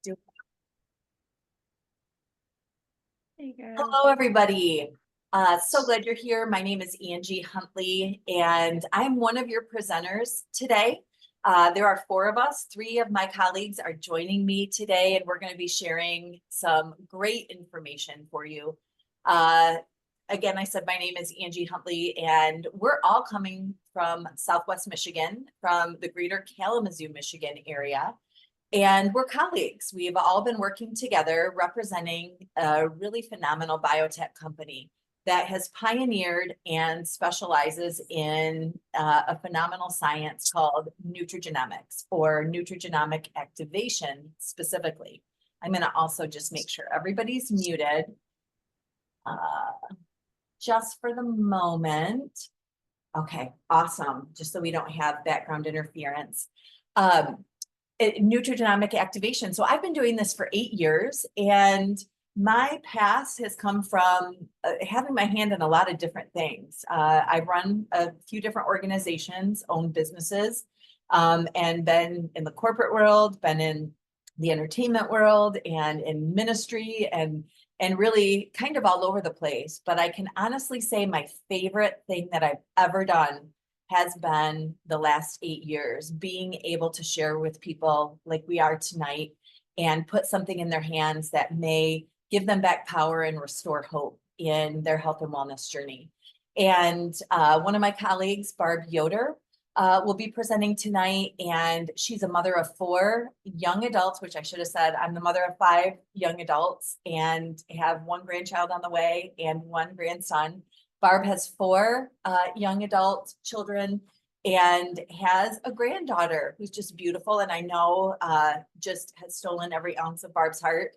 Do- Hey girl. Hello, everybody. So glad you're here. My name is Angie Huntley, and I'm one of your presenters today. There are four of us. Three of my colleagues are joining me today, and we're going to be sharing some great information for you. Uh, Again, I said my name is Angie Huntley, and we're all coming from Southwest Michigan, from the greater Kalamazoo, Michigan area. And we're colleagues. We've all been working together representing a really phenomenal biotech company that has pioneered and specializes in a phenomenal science called Nutrigenomics, or nutrigenomic activation specifically. I'm going to also just make sure everybody's muted just for the moment. Okay, awesome. Just so we don't have background interference. Nutrigenomic activation. So I've been doing this for 8 years, and my past has come from having my hand in a lot of different things. I've run a few different organizations, owned businesses, and been in the corporate world, been in the entertainment world, and in ministry, and really kind of all over the place. But I can honestly say my favorite thing that I've ever done has been the last 8 years, being able to share with people like we are tonight and put something in their hands that may give them back power and restore hope in their health and wellness journey. And one of my colleagues, Barb Yoder, will be presenting tonight, and she's a mother of 4 young adults, which I should have said I'm the mother of 5 young adults and have 1 grandchild on the way and 1 grandson. Barb has 4 young adult children and has a granddaughter who's just beautiful, and I know just has stolen every ounce of Barb's heart.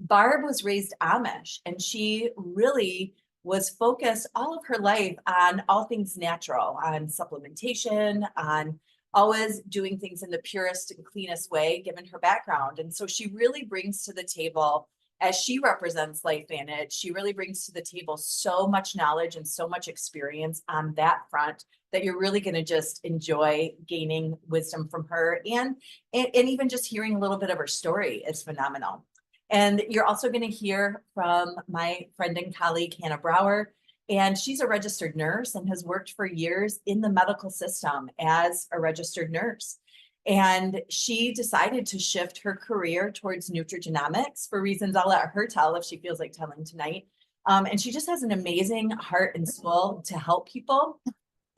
Barb was raised Amish, and she really was focused all of her life on all things natural, on supplementation, on always doing things in the purest and cleanest way, given her background. And so she really brings to the table, as she represents LifeVantage, she really brings to the table so much knowledge and so much experience on that front that you're really going to just enjoy gaining wisdom from her. And even just hearing a little bit of her story is phenomenal. And you're also going to hear from my friend and colleague, Hannah Brouwer, and she's a registered nurse and has worked for years in the medical system as a registered nurse. And she decided to shift her career towards nutrigenomics for reasons I'll let her tell if she feels like telling tonight. And she just has an amazing heart and soul to help people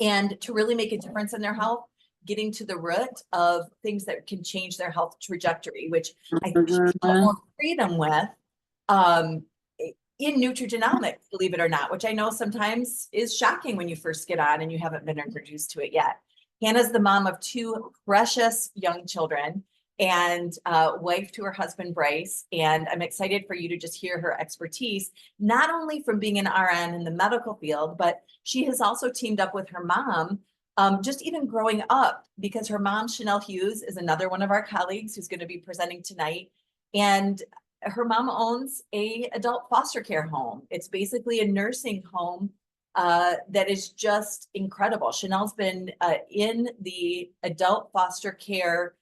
and to really make a difference in their health, getting to the root of things that can change their health trajectory, which I think she felt more freedom with in nutrigenomics, believe it or not, which I know sometimes is shocking when you first get on and you haven't been introduced to it yet. Hannah's the mom of 2 precious young children and wife to her husband, Bryce. And I'm excited for you to just hear her expertise, not only from being an RN in the medical field, but she has also teamed up with her mom, just even growing up, because her mom, Shanell Hughes, is another one of our colleagues who's going to be presenting tonight. And her mom owns a adult foster care home. It's basically a nursing home that is just incredible. Shanell's been in the adult foster care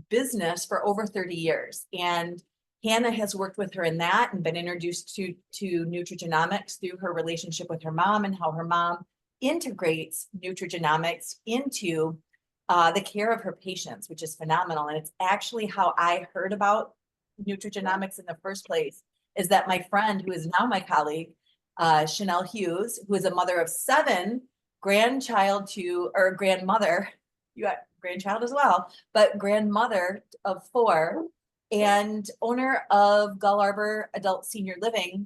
business for over 30 years. And Hannah has worked with her in that and been introduced to Nutrigenomics through her relationship with her mom and how her mom integrates Nutrigenomics into the care of her patients, which is phenomenal. And it's actually how I heard about Nutrigenomics in the first place, is that my friend, who is now my colleague, Shanell Hughes, who is a mother of 7, grandmother, you got grandchild as well, but grandmother of 4, and owner of Gull Arbor Adult Senior Living.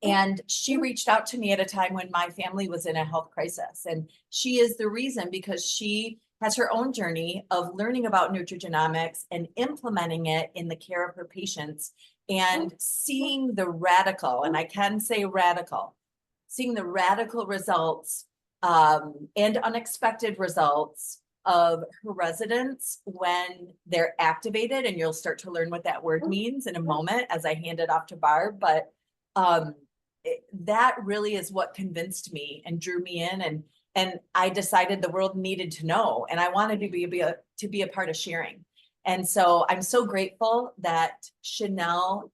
And she reached out to me at a time when my family was in a health crisis. And she is the reason, because she has her own journey of learning about nutrigenomics and implementing it in the care of her patients and seeing the radical, and I can say radical, seeing the radical results and unexpected results of her residents when they're activated. And you'll start to learn what that word means in a moment as I hand it off to Barb. But that really is what convinced me and drew me in, and I decided the world needed to know, and I wanted to be a part of sharing. And so I'm so grateful that Shanell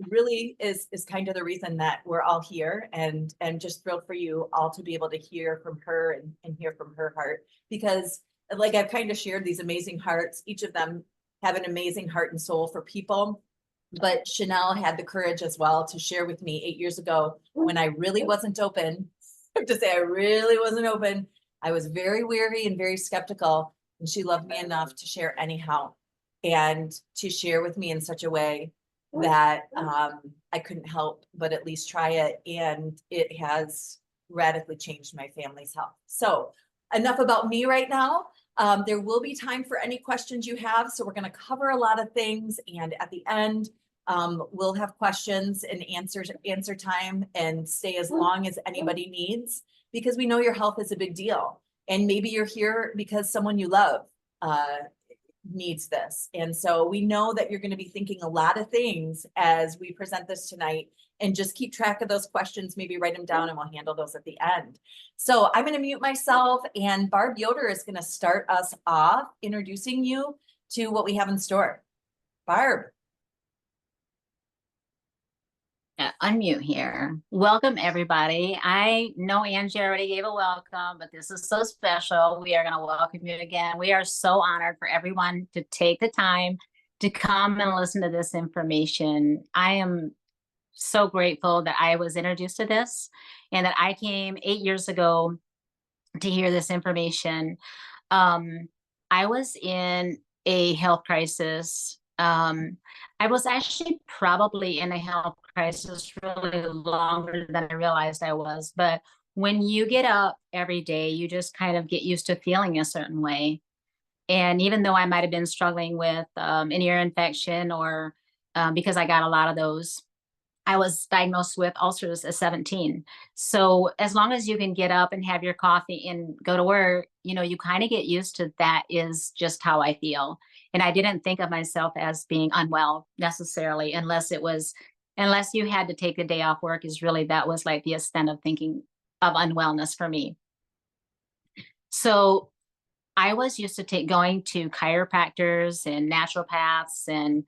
really is kind of the reason that we're all here, and just thrilled for you all to be able to hear from her and hear from her heart, because like I've kind of shared these amazing hearts, each of them have an amazing heart and soul for people. But Shanell had the courage as well to share with me 8 years ago when I really wasn't open. I have to say, I really wasn't open. I was very weary and very skeptical, and she loved me enough to share anyhow, and to share with me in such a way that I couldn't help but at least try it. And it has radically changed my family's health. So enough about me right now. There will be time for any questions you have. So we're going to cover a lot of things. And at the end, we'll have questions and answer time, and stay as long as anybody needs, because we know your health is a big deal. And maybe you're here because someone you love needs this. And so we know that you're going to be thinking a lot of things as we present this tonight, and just keep track of those questions, maybe write them down, and we'll handle those at the end. So I'm going to mute myself, and Barb Yoder is going to start us off introducing you to what we have in store. Barb. Unmute here. Welcome, everybody. I know Angie already gave a welcome, but this is so special. We are going to welcome you again. We are so honored for everyone to take the time to come and listen to this information. I am so grateful that I was introduced to this, and that I came 8 years ago to hear this information. I was in a health crisis. I was actually probably in a health crisis really longer than I realized I was. But when you get up every day, you just kind of get used to feeling a certain way. And even though I might have been struggling with an ear infection, or because I got a lot of those, I was diagnosed with ulcers at 17. So as long as you can get up and have your coffee and go to work, you kind of get used to that is just how I feel. And I didn't think of myself as being unwell necessarily, unless you had to take a day off work, that was like the extent of thinking of unwellness for me. So I was used to going to chiropractors and naturopaths, and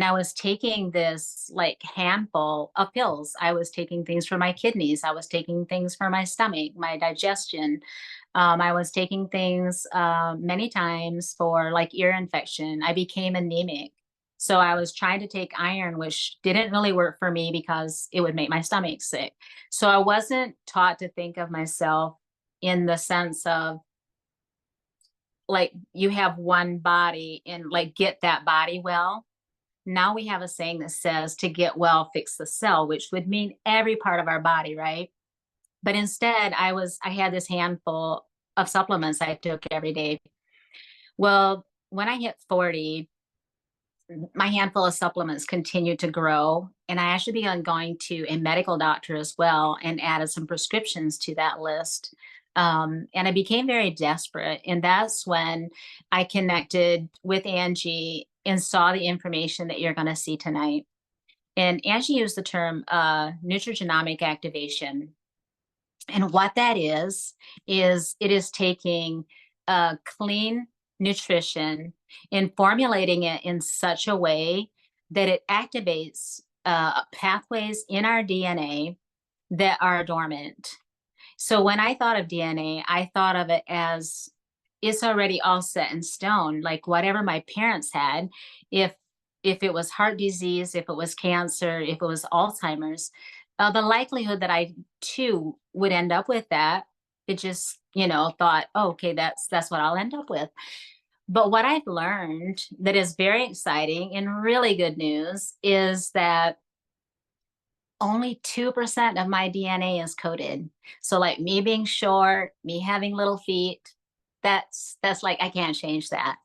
I was taking this like handful of pills. I was taking things for my kidneys. I was taking things for my stomach, my digestion. I was taking things many times for like ear infection. I became anemic. So I was trying to take iron, which didn't really work for me because it would make my stomach sick. So I wasn't taught to think of myself in the sense of like you have one body and like get that body well. Now we have a saying that says to get well, fix the cell, which would mean every part of our body, right? But instead, I had this handful of supplements I took every day. Well, when I hit 40, my handful of supplements continued to grow. And I actually began going to a medical doctor as well, and added some prescriptions to that list. And I became very desperate. And that's when I connected with Angie and saw the information that you're going to see tonight. And Angie used the term Nutrigenomic activation. And what that is it is taking clean nutrition and formulating it in such a way that it activates pathways in our DNA that are dormant. So when I thought of DNA, I thought of it as it's already all set in stone, like whatever my parents had. If it was heart disease, if it was cancer, if it was Alzheimer's, the likelihood that I too would end up with that, it just, thought, oh, okay, that's what I'll end up with. But what I've learned that is very exciting and really good news is that only 2% of my DNA is coded. So like me being short, me having little feet, that's like, I can't change that.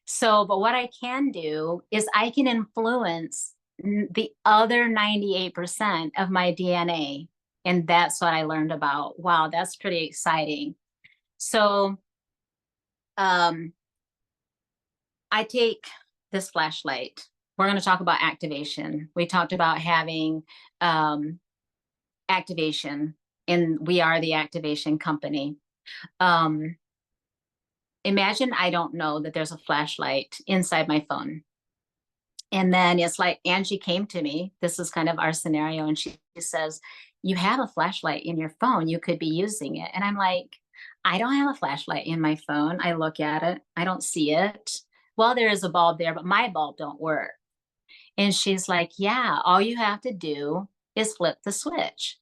So, but what I can do is I can influence the other 98% of my DNA. And that's what I learned about. Wow, that's pretty exciting. So, I take this flashlight. We're going to talk about activation. We talked about having activation, and we are the activation company. imagine I don't know that there's a flashlight inside my phone. And then it's like Angie came to me. This is kind of our scenario. And she says, you have a flashlight in your phone. You could be using it. And I'm like, I don't have a flashlight in my phone. I look at it. I don't see it. Well, there is a bulb there, but my bulb don't work. And she's like, yeah, all you have to do is flip the switch.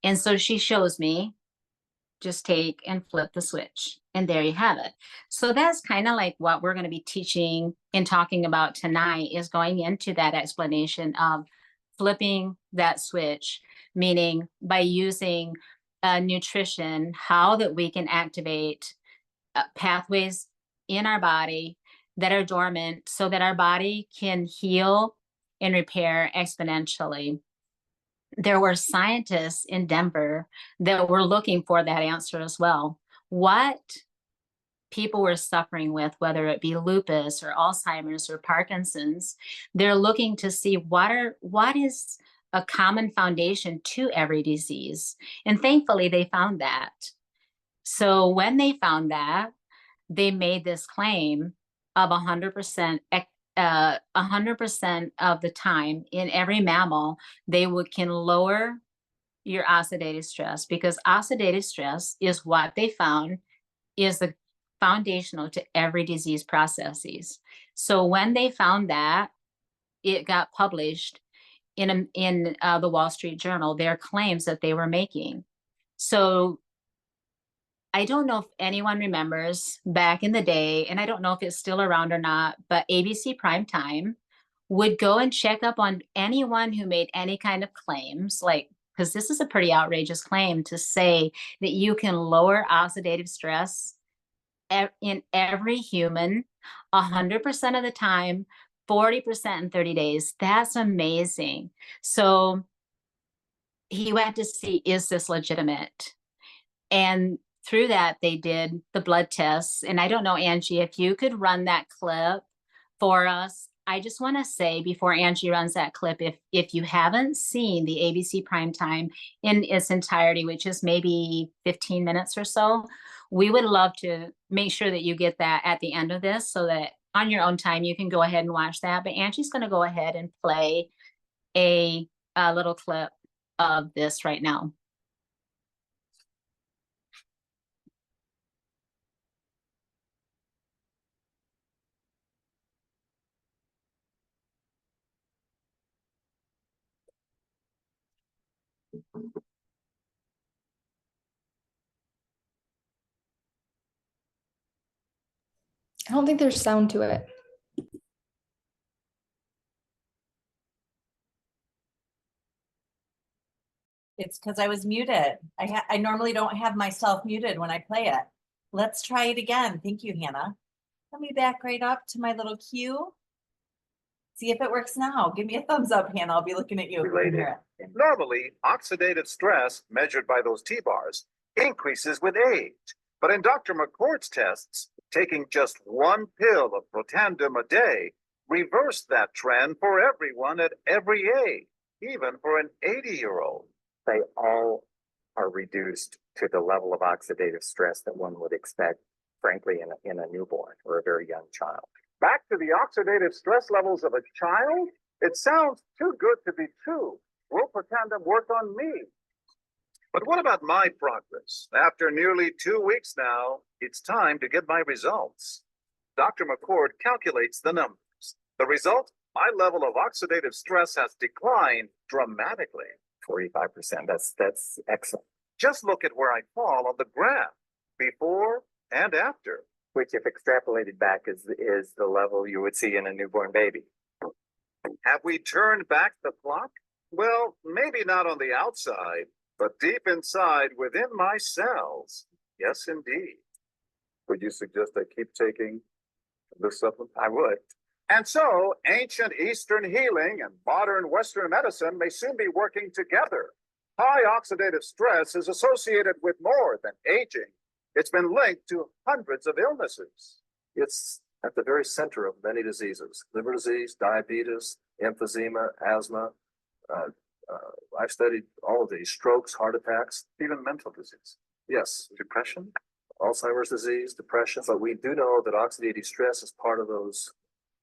And so she shows me, just take and flip the switch. And there you have it. So that's kind of like what we're going to be teaching and talking about tonight, is going into that explanation of flipping that switch, meaning by using nutrition, how that we can activate pathways in our body that are dormant so that our body can heal and repair exponentially. There were scientists in Denver that were looking for that answer as well. What people were suffering with, whether it be lupus or Alzheimer's or Parkinson's, they're looking to see what is a common foundation to every disease. And thankfully they found that. So when they found that, they made this claim of 100% 100% of the time in every mammal, can lower your oxidative stress, because oxidative stress is what they found is the foundational to every disease processes. So when they found that, it got published in the Wall Street Journal, their claims that they were making. So I don't know if anyone remembers back in the day, and I don't know if it's still around or not, but ABC Primetime would go and check up on anyone who made any kind of claims, like, because this is a pretty outrageous claim to say that you can lower oxidative stress in every human 100% of the time, 40% in 30 days. That's amazing. So he went to see, is this legitimate? And through that, they did the blood tests. And I don't know, Angie, if you could run that clip for us. I just want to say before Angie runs that clip, if you haven't seen the ABC Primetime in its entirety, which is maybe 15 minutes or so, we would love to make sure that you get that at the end of this, so that on your own time, you can go ahead and watch that. But Angie's going to go ahead and play a little clip of this right now. I don't think there's sound to it. It's because I was muted. I normally don't have myself muted when I play it. Let's try it again. Thank you, Hannah. Let me back right up to my little cue. See if it works now. Give me a thumbs up, Hannah. I'll be looking at you. If you can hear it. Normally, oxidative stress, measured by those T-bars, increases with age. But in Dr. McCord's tests, taking just one pill of Protandim a day reversed that trend for everyone at every age, even for an 80-year-old. They all are reduced to the level of oxidative stress that one would expect, frankly, in a newborn or a very young child. Back to the oxidative stress levels of a child? It sounds too good to be true. Will Protandim work on me? But what about my progress? After nearly 2 weeks now, it's time to get my results. Dr. McCord calculates the numbers. The result? My level of oxidative stress has declined dramatically. 45%. That's excellent. Just look at where I fall on the graph, before and after. Which, if extrapolated back, is the level you would see in a newborn baby. Have we turned back the clock? Well, maybe not on the outside, but deep inside within my cells. Yes, indeed. Would you suggest I keep taking this supplement? I would. And so, ancient Eastern healing and modern Western medicine may soon be working together. High oxidative stress is associated with more than aging. It's been linked to hundreds of illnesses. It's at the very center of many diseases: liver disease, diabetes, emphysema, asthma. I've studied all of these: strokes, heart attacks, even mental disease. Yes, depression. Alzheimer's disease, depression, but we do know that oxidative stress is part of those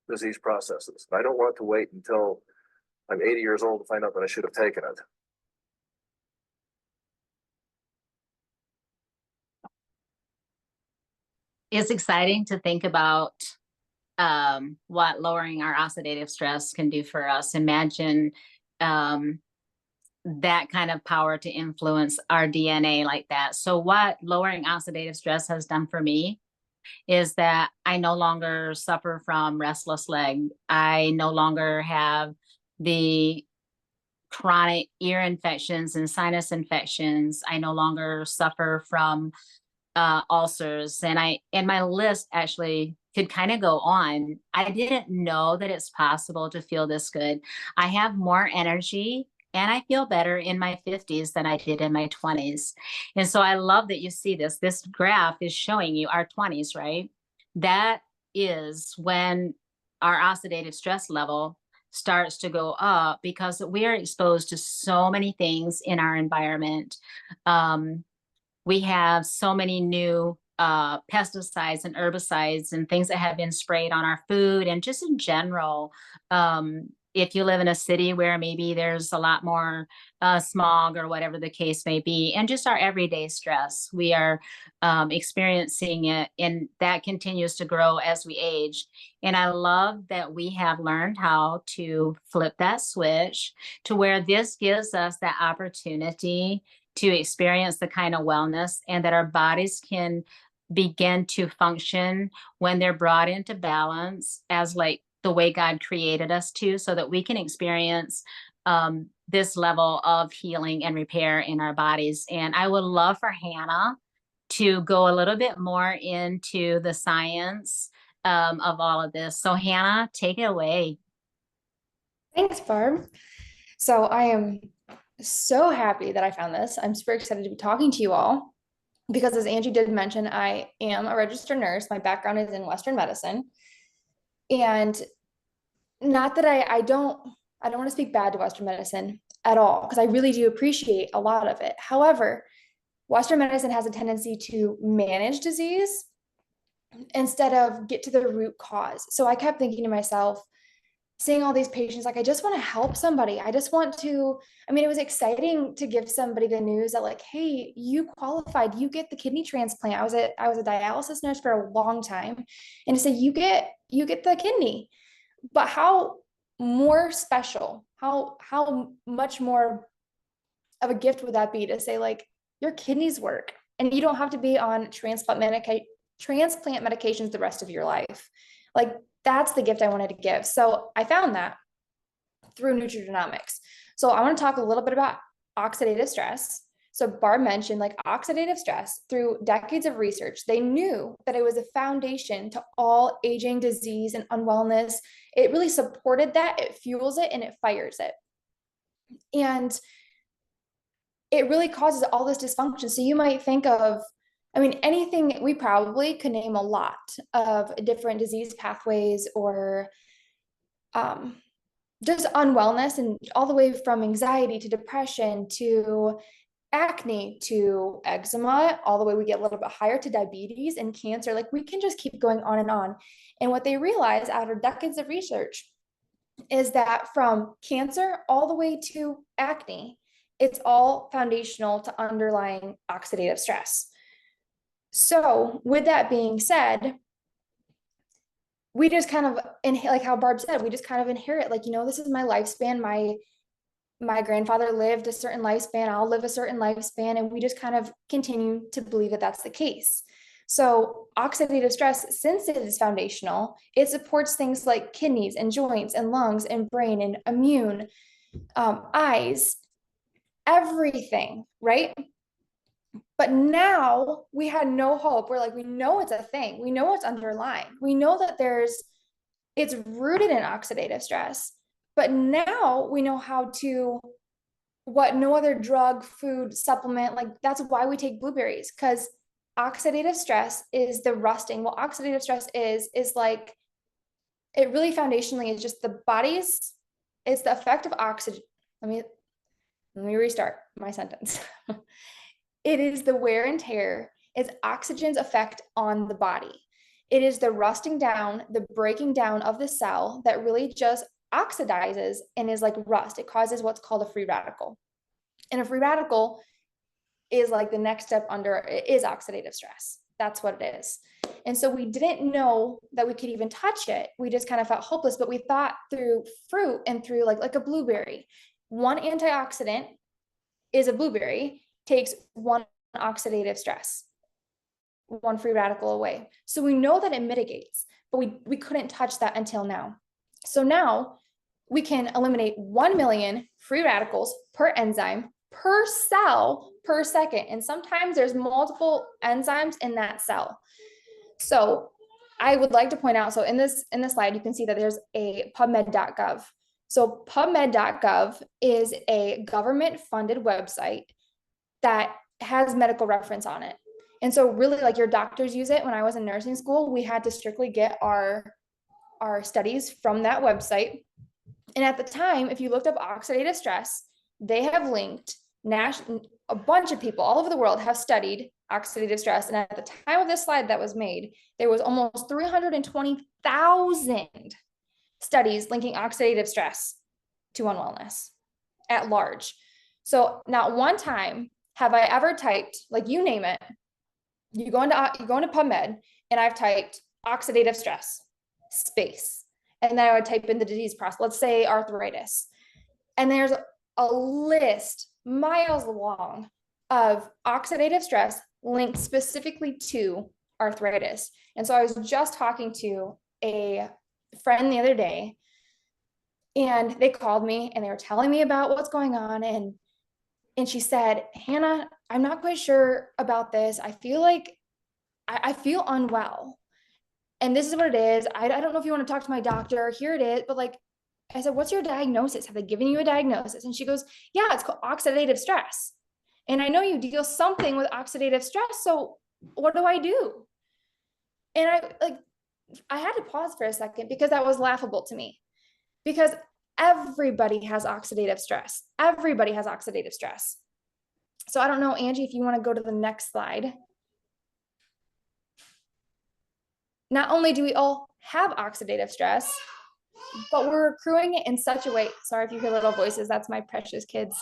disease processes. I don't want to wait until I'm 80 years old to find out that I should have taken it. It's exciting to think about what lowering our oxidative stress can do for us. Imagine that kind of power to influence our DNA like that. So what lowering oxidative stress has done for me is that I no longer suffer from restless leg. I no longer have the chronic ear infections and sinus infections. I no longer suffer from ulcers, and my list actually could kind of go on. I didn't know that it's possible to feel this good. I have more energy and I feel better in my 50s than I did in my 20s. And so I love that you see this. This graph is showing you our 20s, right? That is when our oxidative stress level starts to go up because we are exposed to so many things in our environment. We have so many new pesticides and herbicides and things that have been sprayed on our food and just in general. If you live in a city where maybe there's a lot more smog or whatever the case may be, and just our everyday stress, we are experiencing it, and that continues to grow as we age. And I love that we have learned how to flip that switch to where this gives us that opportunity to experience the kind of wellness, and that our bodies can begin to function when they're brought into balance as like the way God created us to, so that we can experience this level of healing and repair in our bodies. And I would love for Hannah to go a little bit more into the science of all of this. So Hannah, take it away. Thanks, Barb. So I am so happy that I found this. I'm super excited to be talking to you all because, as Angie did mention, I am a registered nurse. My background is in Western medicine. And not that I don't want to speak bad to Western medicine at all, because I really do appreciate a lot of it. However, Western medicine has a tendency to manage disease instead of get to the root cause. So I kept thinking to myself, seeing all these patients, like, I just want to help somebody. I just want to, I mean, it was exciting to give somebody the news that, like, hey, you qualified, you get the kidney transplant. I was a dialysis nurse for a long time, and to say you get the kidney. But how more special, how much more of a gift would that be to say, like, your kidneys work and you don't have to be on transplant medications the rest of your life. Like, that's the gift I wanted to give. So I found that through Nutrigenomics. So I want to talk a little bit about oxidative stress. So Barb mentioned, like, oxidative stress, through decades of research, they knew that it was a foundation to all aging, disease, and unwellness. It really supported that, it fuels it, and it fires it. And it really causes all this dysfunction. So you might think of, I mean, anything, we probably could name a lot of different disease pathways or just unwellness, and all the way from anxiety to depression to acne to eczema, all the way we get a little bit higher to diabetes and cancer. Like, we can just keep going on and on. And what they realized after decades of research is that from cancer all the way to acne, it's all foundational to underlying oxidative stress. So with that being said, we just kind of, like how Barb said, we just kind of inherit, like, this is my lifespan. My grandfather lived a certain lifespan, I'll live a certain lifespan, and we just kind of continue to believe that that's the case. So oxidative stress, since it is foundational, it supports things like kidneys and joints and lungs and brain and immune, eyes, everything, right? But now we had no hope. We're like, we know it's a thing. We know it's underlying. We know that it's rooted in oxidative stress. But now we know how to, what no other drug, food, supplement, like, that's why we take blueberries, because oxidative stress is the rusting. What oxidative stress is like, it really foundationally is just the body's, it's the effect of oxygen. Let me restart my sentence. It is the wear and tear is oxygen's effect on the body. It is the rusting down, the breaking down of the cell that really just oxidizes and is like rust. It causes what's called a free radical. And a free radical is like the next step under it is oxidative stress. That's what it is. And so we didn't know that we could even touch it. We just kind of felt hopeless, but we thought through fruit and through like a blueberry. One antioxidant is a blueberry, takes one oxidative stress, one free radical away. So we know that it mitigates, but we couldn't touch that until now. So now we can eliminate 1 million free radicals per enzyme per cell per second. And sometimes there's multiple enzymes in that cell. So I would like to point out, so in this slide, you can see that there's a PubMed.gov. So PubMed.gov is a government funded website that has medical reference on it. And so really like your doctors use it. When I was in nursing school, we had to strictly get our studies from that website. And at the time, if you looked up oxidative stress, they have linked a bunch of people all over the world have studied oxidative stress. And at the time of this slide that was made, there was almost 320,000 studies linking oxidative stress to unwellness at large. So not one time have I ever typed, like you name it, you go into PubMed and I've typed oxidative stress space. And then I would type in the disease process, let's say arthritis. And there's a list miles long of oxidative stress linked specifically to arthritis. And so I was just talking to a friend the other day, and they called me and they were telling me about what's going on. And she said, Hannah, I'm not quite sure about this. I feel like I feel unwell. And this is what it is. I don't know if you want to talk to my doctor. Here it is. But like, I said, what's your diagnosis? Have they given you a diagnosis? And she goes, yeah, it's called oxidative stress. And I know you deal something with oxidative stress. So what do I do? And I had to pause for a second because that was laughable to me, because everybody has oxidative stress. Everybody has oxidative stress. So I don't know, Angie, if you want to go to the next slide. Not only do we all have oxidative stress, but we're accruing it in such a way. Sorry if you hear little voices, that's my precious kids.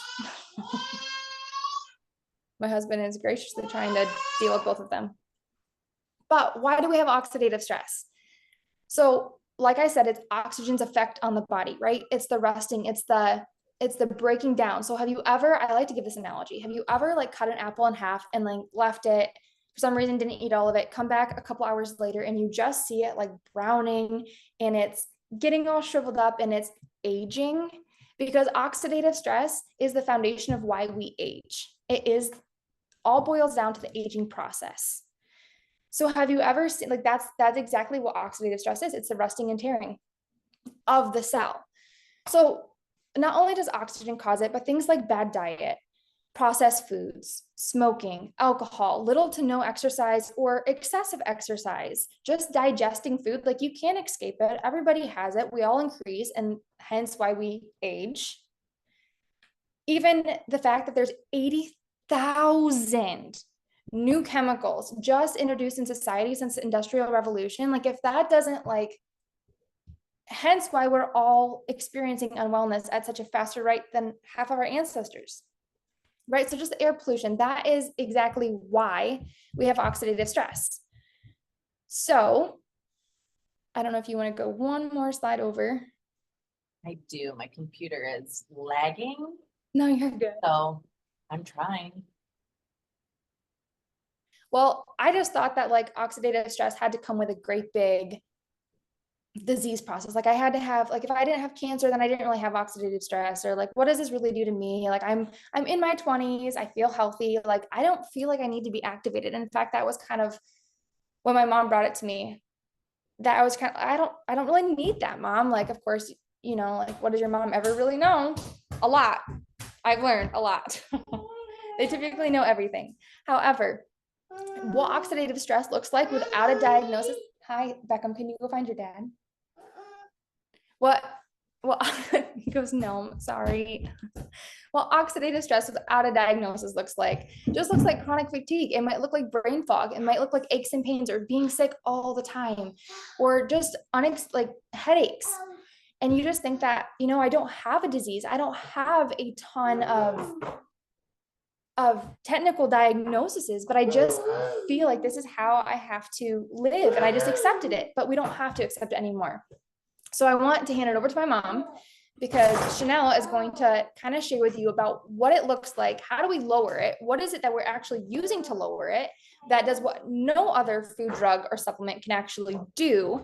My husband is graciously trying to deal with both of them. But why do we have oxidative stress? So like I said, it's oxygen's effect on the body, right? It's the rusting, it's the breaking down. So have you ever, I like to give this analogy. Have you ever like cut an apple in half and like left it, for some reason didn't eat all of it, come back a couple hours later and you just see it like browning and it's getting all shriveled up and it's aging? Because oxidative stress is the foundation of why we age. It is all boils down to the aging process. So have you ever seen, like that's exactly what oxidative stress is. It's the rusting and tearing of the cell. So not only does oxygen cause it, but things like bad diet, processed foods, smoking, alcohol, little to no exercise or excessive exercise, just digesting food, like you can't escape it. Everybody has it. We all increase, and hence why we age. Even the fact that there's 80,000 new chemicals just introduced in society since the Industrial Revolution. Like if that doesn't hence why we're all experiencing unwellness at such a faster rate than half of our ancestors, right? So just the air pollution, that is exactly why we have oxidative stress. So I don't know if you want to go one more slide over. I do. My computer is lagging. No, you're good. So I'm trying. Well, I just thought that like oxidative stress had to come with a great big disease process. Like I had to have, like, if I didn't have cancer, then I didn't really have oxidative stress, or like, what does this really do to me? Like I'm in my 20s, I feel healthy. Like, I don't feel like I need to be activated. In fact, that was kind of when my mom brought it to me, that I was kind of, I don't really need that, Mom. Like, of course, you know, like, what does your mom ever really know? A lot. I've learned a lot. They typically know everything. However, what oxidative stress looks like without a diagnosis. Hi, Beckham, can you go find your dad? What Well, he goes, no, sorry. Well, oxidative stress without a diagnosis looks like, just looks like chronic fatigue. It might look like brain fog. It might look like aches and pains or being sick all the time, or just like headaches. And you just think that, you know, I don't have a disease. I don't have a ton of technical diagnoses, but I just feel like this is how I have to live. And I just accepted it, but we don't have to accept it anymore. So I want to hand it over to my mom, because Shanell is going to kind of share with you about what it looks like. How do we lower it? What is it that we're actually using to lower it that does what no other food, drug, or supplement can actually do?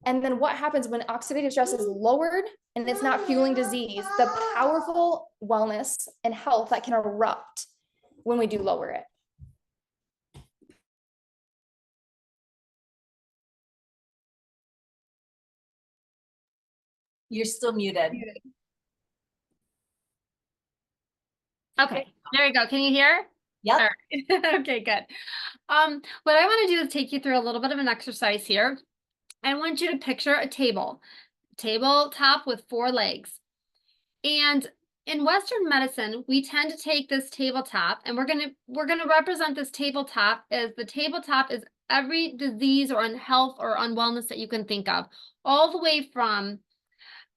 And then what happens when oxidative stress is lowered and it's not fueling disease, the powerful wellness and health that can erupt when we do lower it. You're still muted. Okay, there we go. Can you hear? Yep. All right. Okay, good. What I want to do is take you through a little bit of an exercise here. I want you to picture a tabletop with 4 legs. And in Western medicine, we tend to take this tabletop, and we're gonna represent this tabletop as the tabletop is every disease or unhealth or unwellness that you can think of, all the way from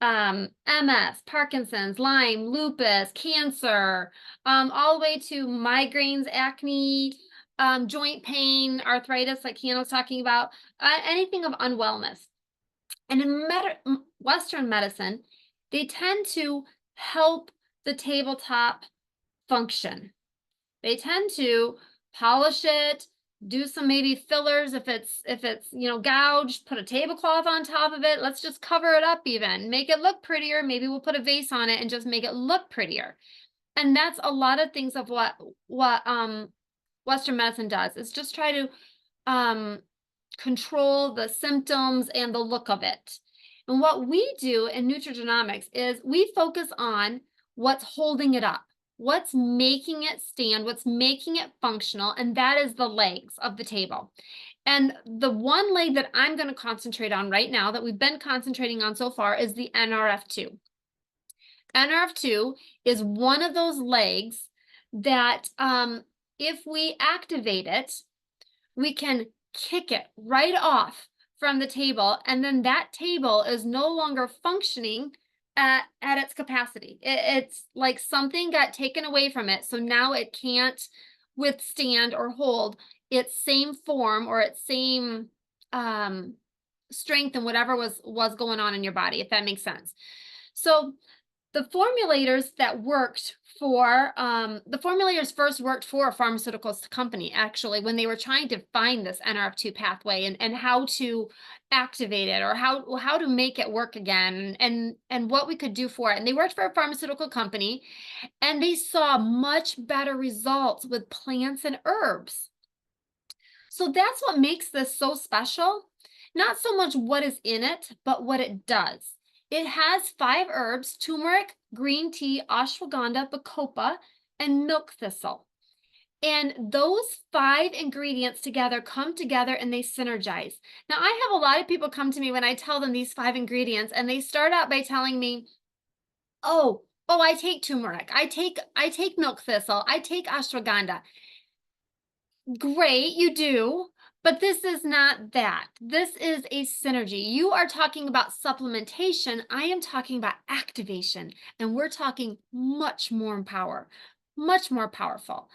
MS, Parkinson's, Lyme, lupus, cancer, all the way to migraines, acne, joint pain, arthritis, like Hannah was talking about, anything of unwellness. And in Western medicine, they tend to help the tabletop function. They tend to polish it, do some maybe fillers if it's you know, gouged, put a tablecloth on top of it. Let's just cover it up, even make it look prettier. Maybe we'll put a vase on it and just make it look prettier. And that's a lot of things of what Western medicine does, is just try to control the symptoms and the look of it. And what we do in Nutrigenomics is we focus on what's holding it up, what's making it stand, what's making it functional, and that is the legs of the table. And the one leg that I'm going to concentrate on right now, that we've been concentrating on so far, is the NRF2. NRF2 is one of those legs that if we activate it, we can kick it right off from the table, and then that table is no longer functioning at its capacity. It's like something got taken away from it, so now it can't withstand or hold its same form or its same strength and whatever was going on in your body, if that makes sense. So the formulators that worked for, the formulators first worked for a pharmaceuticals company, actually, when they were trying to find this NRF2 pathway and how to activate it, or how to make it work again, and what we could do for it. And they worked for a pharmaceutical company, and they saw much better results with plants and herbs. So that's what makes this so special. Not so much what is in it, but what it does. It has 5 herbs: turmeric, green tea, ashwagandha, bacopa, and milk thistle. And those 5 ingredients together come together and they synergize. Now, I have a lot of people come to me when I tell them these 5 ingredients, and they start out by telling me, oh, I take turmeric, I take milk thistle, I take ashwagandha. Great, you do. But this is not that. This is a synergy. You are talking about supplementation. I am talking about activation, and we're talking much more much more powerful.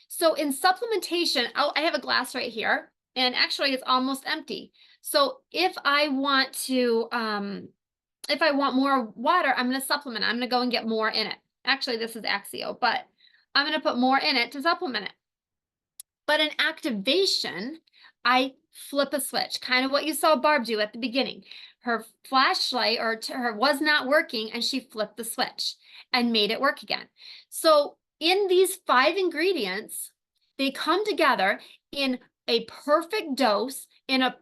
So in supplementation, I have a glass right here, and actually it's almost empty. So if I want more water, I'm going to supplement. I'm going to go and get more in it. Actually, this is Axio, but I'm going to put more in it to supplement it. But in activation, I flip a switch, kind of what you saw Barb do at the beginning. Her flashlight was not working, and she flipped the switch and made it work again. So in these 5 ingredients, they come together in a perfect dose in a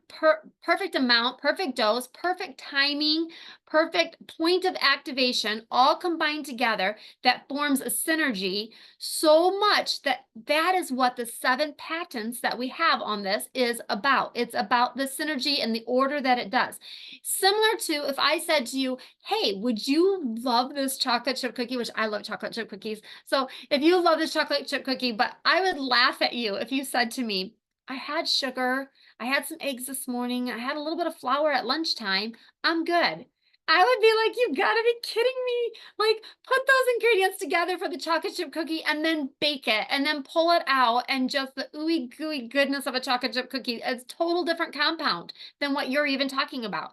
perfect amount, perfect dose, perfect timing, perfect point of activation, all combined together, that forms a synergy so much that that is what the 7 patents that we have on this is about. It's about the synergy and the order that it does. Similar to if I said to you, hey, would you love this chocolate chip cookie, which I love chocolate chip cookies. So if you love this chocolate chip cookie, but I would laugh at you if you said to me, I had sugar, I had some eggs this morning, I had a little bit of flour at lunchtime, I'm good. I would be like, you gotta be kidding me. Like, put those ingredients together for the chocolate chip cookie and then bake it and then pull it out, and just the ooey gooey goodness of a chocolate chip cookie is total different compound than what you're even talking about.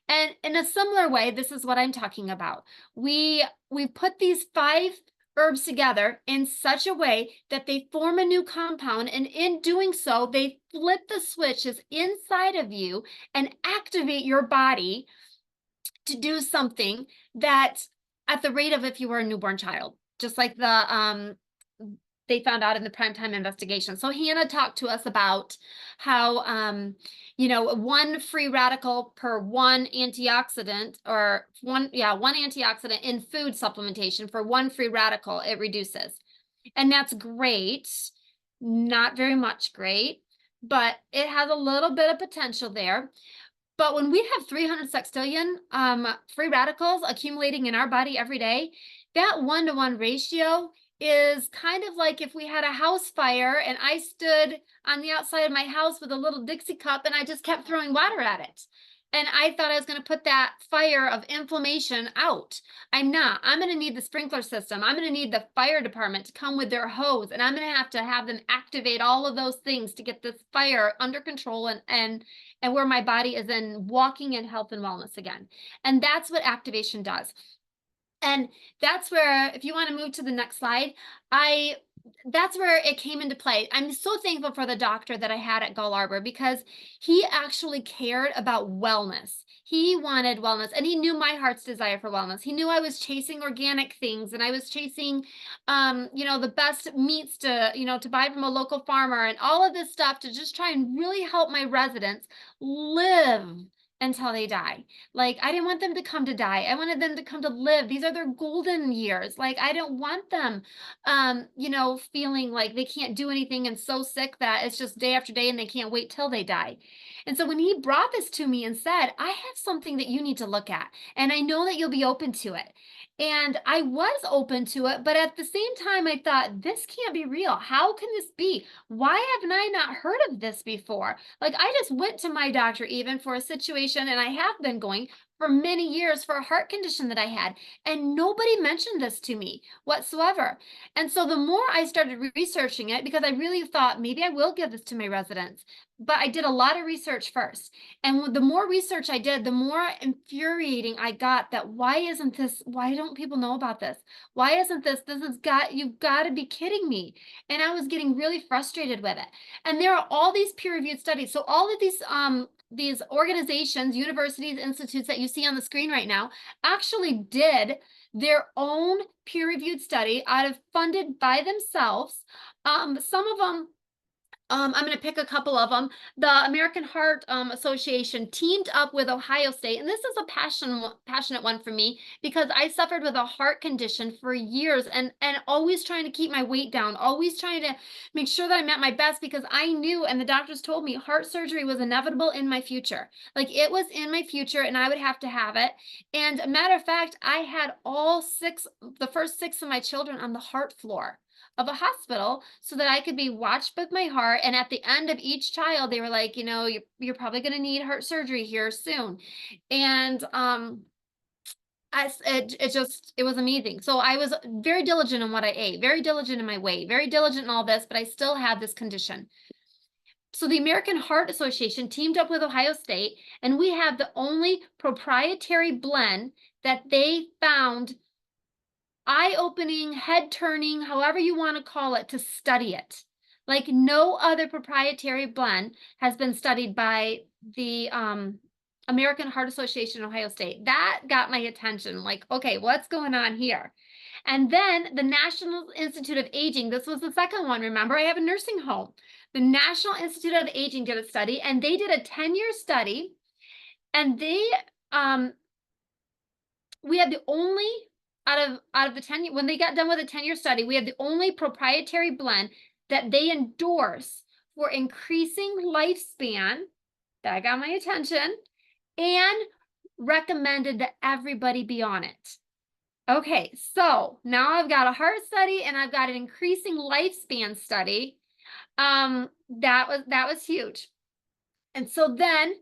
And in a similar way, this is what I'm talking about. We put these 5 herbs together in such a way that they form a new compound, and in doing so, they flip the switches inside of you and activate your body to do something that at the rate of if you were a newborn child, just like they found out in the primetime investigation. So Hannah talked to us about how, you know, 1 free radical per 1 antioxidant, or one antioxidant in food supplementation for 1 free radical, it reduces. And that's great, not very much great, but it has a little bit of potential there. But when we have 300 sextillion free radicals accumulating in our body every day, that 1-to-1 ratio is kind of like if we had a house fire and I stood on the outside of my house with a little Dixie cup and I just kept throwing water at it. And I thought I was going to put that fire of inflammation out. I'm not. I'm going to need the sprinkler system. I'm going to need the fire department to come with their hose, and I'm going to have them activate all of those things to get this fire under control and where my body is then walking in health and wellness again. And that's what activation does. And that's where, if you want to move to the next slide, that's where it came into play. I'm so thankful for the doctor that I had at Gull Arbor, because he actually cared about wellness. He wanted wellness, and he knew my heart's desire for wellness. He knew I was chasing organic things, and I was chasing, you know, the best meats to, you know, to buy from a local farmer, and all of this stuff to just try and really help my residents live until they die. Like, I didn't want them to come to die. I wanted them to come to live. These are their golden years. Like, I don't want them, you know, feeling like they can't do anything and so sick that it's just day after day and they can't wait till they die. And so when he brought this to me and said, I have something that you need to look at, and I know that you'll be open to it. And I was open to it, but at the same time, I thought, this can't be real. How can this be? Why haven't I not heard of this before? Like, I just went to my doctor even for a situation, and I have been going for many years for a heart condition that I had, and nobody mentioned this to me whatsoever. And so the more I started researching it, because I really thought maybe I will give this to my residents, but I did a lot of research first. And the more research I did, the more infuriating I got that why don't people know about this? Why isn't this, you've got to be kidding me. And I was getting really frustrated with it. And there are all these peer-reviewed studies. So all of these organizations, universities, institutes that you see on the screen right now actually did their own peer-reviewed study funded by themselves. Some of them, I'm going to pick a couple of them. The American Heart Association teamed up with Ohio State, and this is a passionate one for me, because I suffered with a heart condition for years, and always trying to keep my weight down, always trying to make sure that I'm at my best, because I knew, and the doctors told me, heart surgery was inevitable in my future. Like, it was in my future, and I would have to have it. And a matter of fact, I had the first 6 of my children on the heart floor of a hospital so that I could be watched with my heart. And at the end of each child, they were like, you know, you're probably going to need heart surgery here soon. And it was amazing. So I was very diligent in what I ate, very diligent in my weight, very diligent in all this, but I still had this condition. So the American Heart Association teamed up with Ohio State, and we have the only proprietary blend that they found eye-opening, head-turning, however you want to call it, to study it. Like, no other proprietary blend has been studied by the American Heart Association, Ohio State. That got my attention. Like, okay, what's going on here? And then the National Institute of Aging, this was the second one. Remember, I have a nursing home. The National Institute of Aging did a study, and they did a 10-year study, and they, we had the only, out of the 10, when they got done with a 10-year study, we had the only proprietary blend that they endorse for increasing lifespan. That got my attention, and recommended that everybody be on it. Okay, so now I've got a heart study and I've got an increasing lifespan study. That was huge. And so then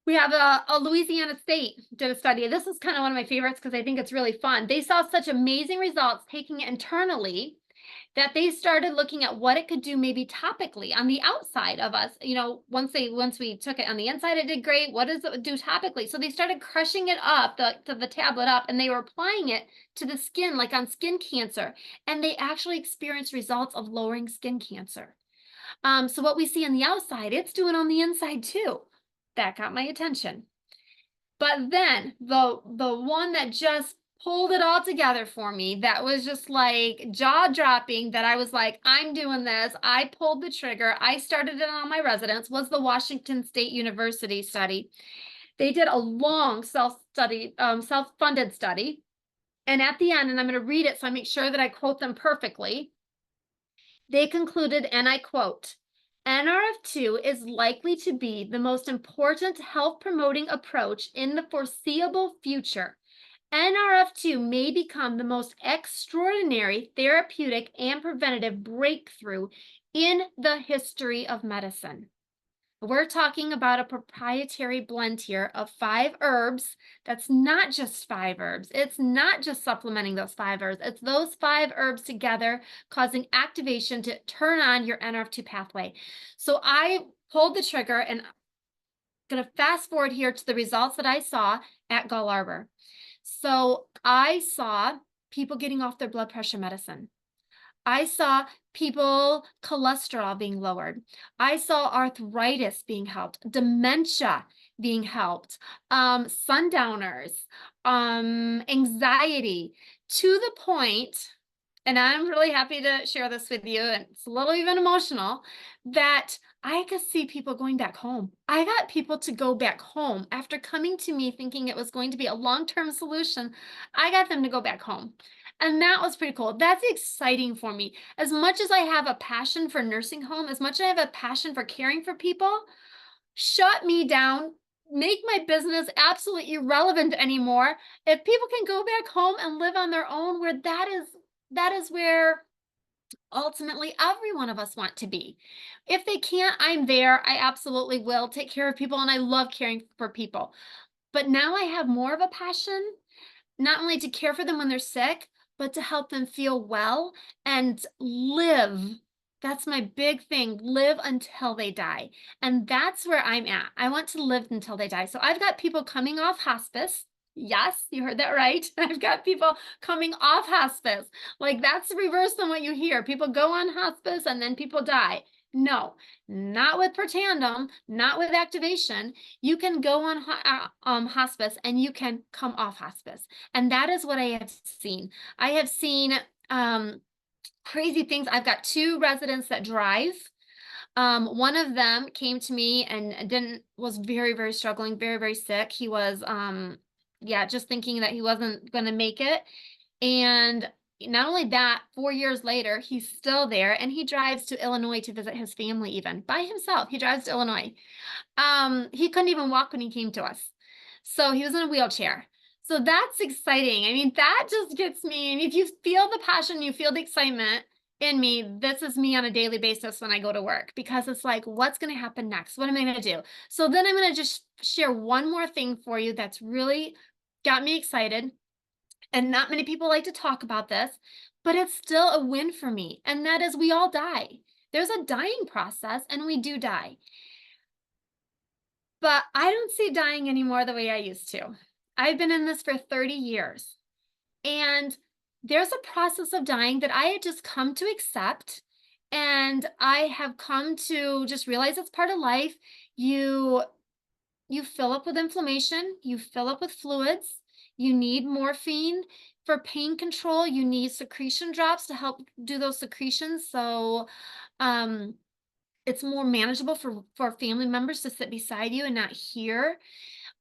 we have a Louisiana State did a study. This is kind of one of my favorites because I think it's really fun. They saw such amazing results taking it internally that they started looking at what it could do maybe topically on the outside of us. You know, once we took it on the inside, it did great. What does it do topically? So they started crushing it up, the tablet up, and they were applying it to the skin, like on skin cancer. And they actually experienced results of lowering skin cancer. So what we see on the outside, it's doing on the inside too. That got my attention. But then the one that just pulled it all together for me, that was just like jaw-dropping, that I was like, I'm doing this. I pulled the trigger. I started it on my residents, was the Washington State University study. They did a long self-funded study. And at the end, and I'm going to read it so I make sure that I quote them perfectly, they concluded, and I quote, "NRF2 is likely to be the most important health promoting approach in the foreseeable future. NRF2 may become the most extraordinary therapeutic and preventative breakthrough in the history of medicine." We're talking about a proprietary blend here of 5 herbs. That's not just 5 herbs. It's not just supplementing those 5 herbs. It's those 5 herbs together causing activation to turn on your NRF2 pathway. So I pulled the trigger, and I'm going to fast forward here to the results that I saw at Gull Arbor. So I saw people getting off their blood pressure medicine. I saw people cholesterol being lowered. I saw arthritis being helped, dementia being helped, sundowners, anxiety, to the point, and I'm really happy to share this with you, and it's a little even emotional, that I could see people going back home. I got people to go back home after coming to me thinking it was going to be a long-term solution. I got them to go back home. And that was pretty cool. That's exciting for me. As much as I have a passion for nursing home, as much as I have a passion for caring for people, shut me down, make my business absolutely irrelevant anymore. If people can go back home and live on their own, where that is where ultimately every one of us want to be. If they can't, I'm there. I absolutely will take care of people, and I love caring for people. But now I have more of a passion, not only to care for them when they're sick, but to help them feel well and live. That's my big thing, live until they die. And that's where I'm at. I want to live until they die. So I've got people coming off hospice. Yes, you heard that right. I've got people coming off hospice. Like, that's the reverse than what you hear. People go on hospice and then people die. No, not with Protandim, not with activation. You can go on hospice and you can come off hospice. And that is what I have seen. I have seen crazy things. I've got 2 residents that drive. One of them came to me and was very, very struggling, very, very sick. He was, just thinking that he wasn't going to make it. And not only that, 4 years later, he's still there, and he drives to Illinois to visit his family, even by himself. He drives to Illinois. He couldn't even walk when he came to us. So he was in a wheelchair. So that's exciting. I mean, that just gets me. And if you feel the passion, you feel the excitement in me, this is me on a daily basis when I go to work, because it's like, what's going to happen next? What am I going to do? So then I'm going to just share one more thing for you that's really got me excited. And not many people like to talk about this, but it's still a win for me. And that is, we all die. There's a dying process, and we do die. But I don't see dying anymore the way I used to. I've been in this for 30 years. And there's a process of dying that I had just come to accept. And I have come to just realize it's part of life. You you fill up with inflammation, you fill up with fluids, you need morphine. For pain control, you need secretion drops to help do those secretions. So it's more manageable for family members to sit beside you and not hear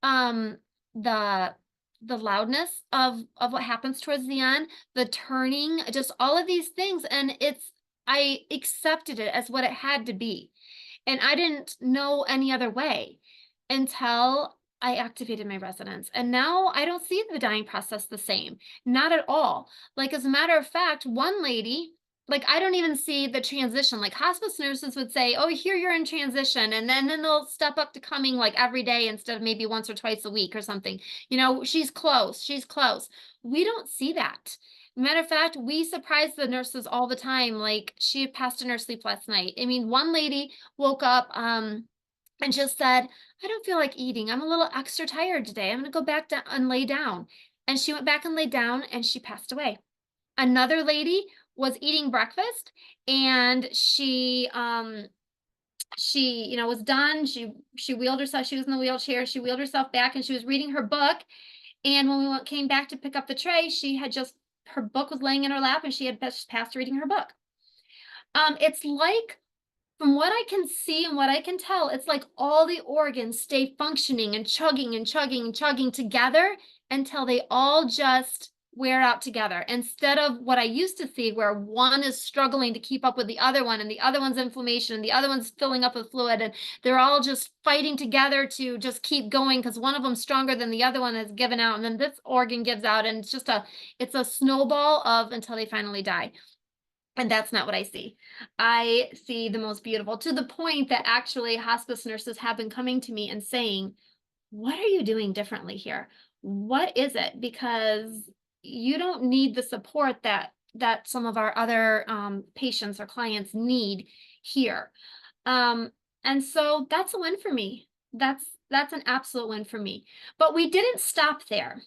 um the the loudness of what happens towards the end, the turning, just all of these things. And I accepted it as what it had to be. And I didn't know any other way until I activated my resonance. And now I don't see the dying process the same, not at all. Like, as a matter of fact, one lady, like, I don't even see the transition. Like, hospice nurses would say, oh, here you're in transition. And then they'll step up to coming like every day instead of maybe once or twice a week or something. You know, she's close, she's close. We don't see that. Matter of fact, we surprise the nurses all the time. Like, she passed in her sleep last night. I mean, one lady woke up and just said, I don't feel like eating. I'm a little extra tired today. I'm going to go back down and lay down. And she went back and laid down and she passed away. Another lady was eating breakfast and she was done. She wheeled herself. She was in the wheelchair. She wheeled herself back and she was reading her book. And when we came back to pick up the tray, her book was laying in her lap and she had just passed reading her book. It's like, from what I can see and what I can tell, it's like all the organs stay functioning and chugging and chugging and chugging together until they all just wear out together. Instead of what I used to see, where one is struggling to keep up with the other one, and the other one's inflammation, and the other one's filling up with fluid, and they're all just fighting together to just keep going because one of them's stronger than the other one has given out, and then this organ gives out, and it's a snowball of until they finally die. And that's not what I see. I see the most beautiful, to the point that actually hospice nurses have been coming to me and saying, what are you doing differently here? What is it? Because you don't need the support that some of our other patients or clients need here. And so that's a win for me. That's an absolute win for me. But we didn't stop there.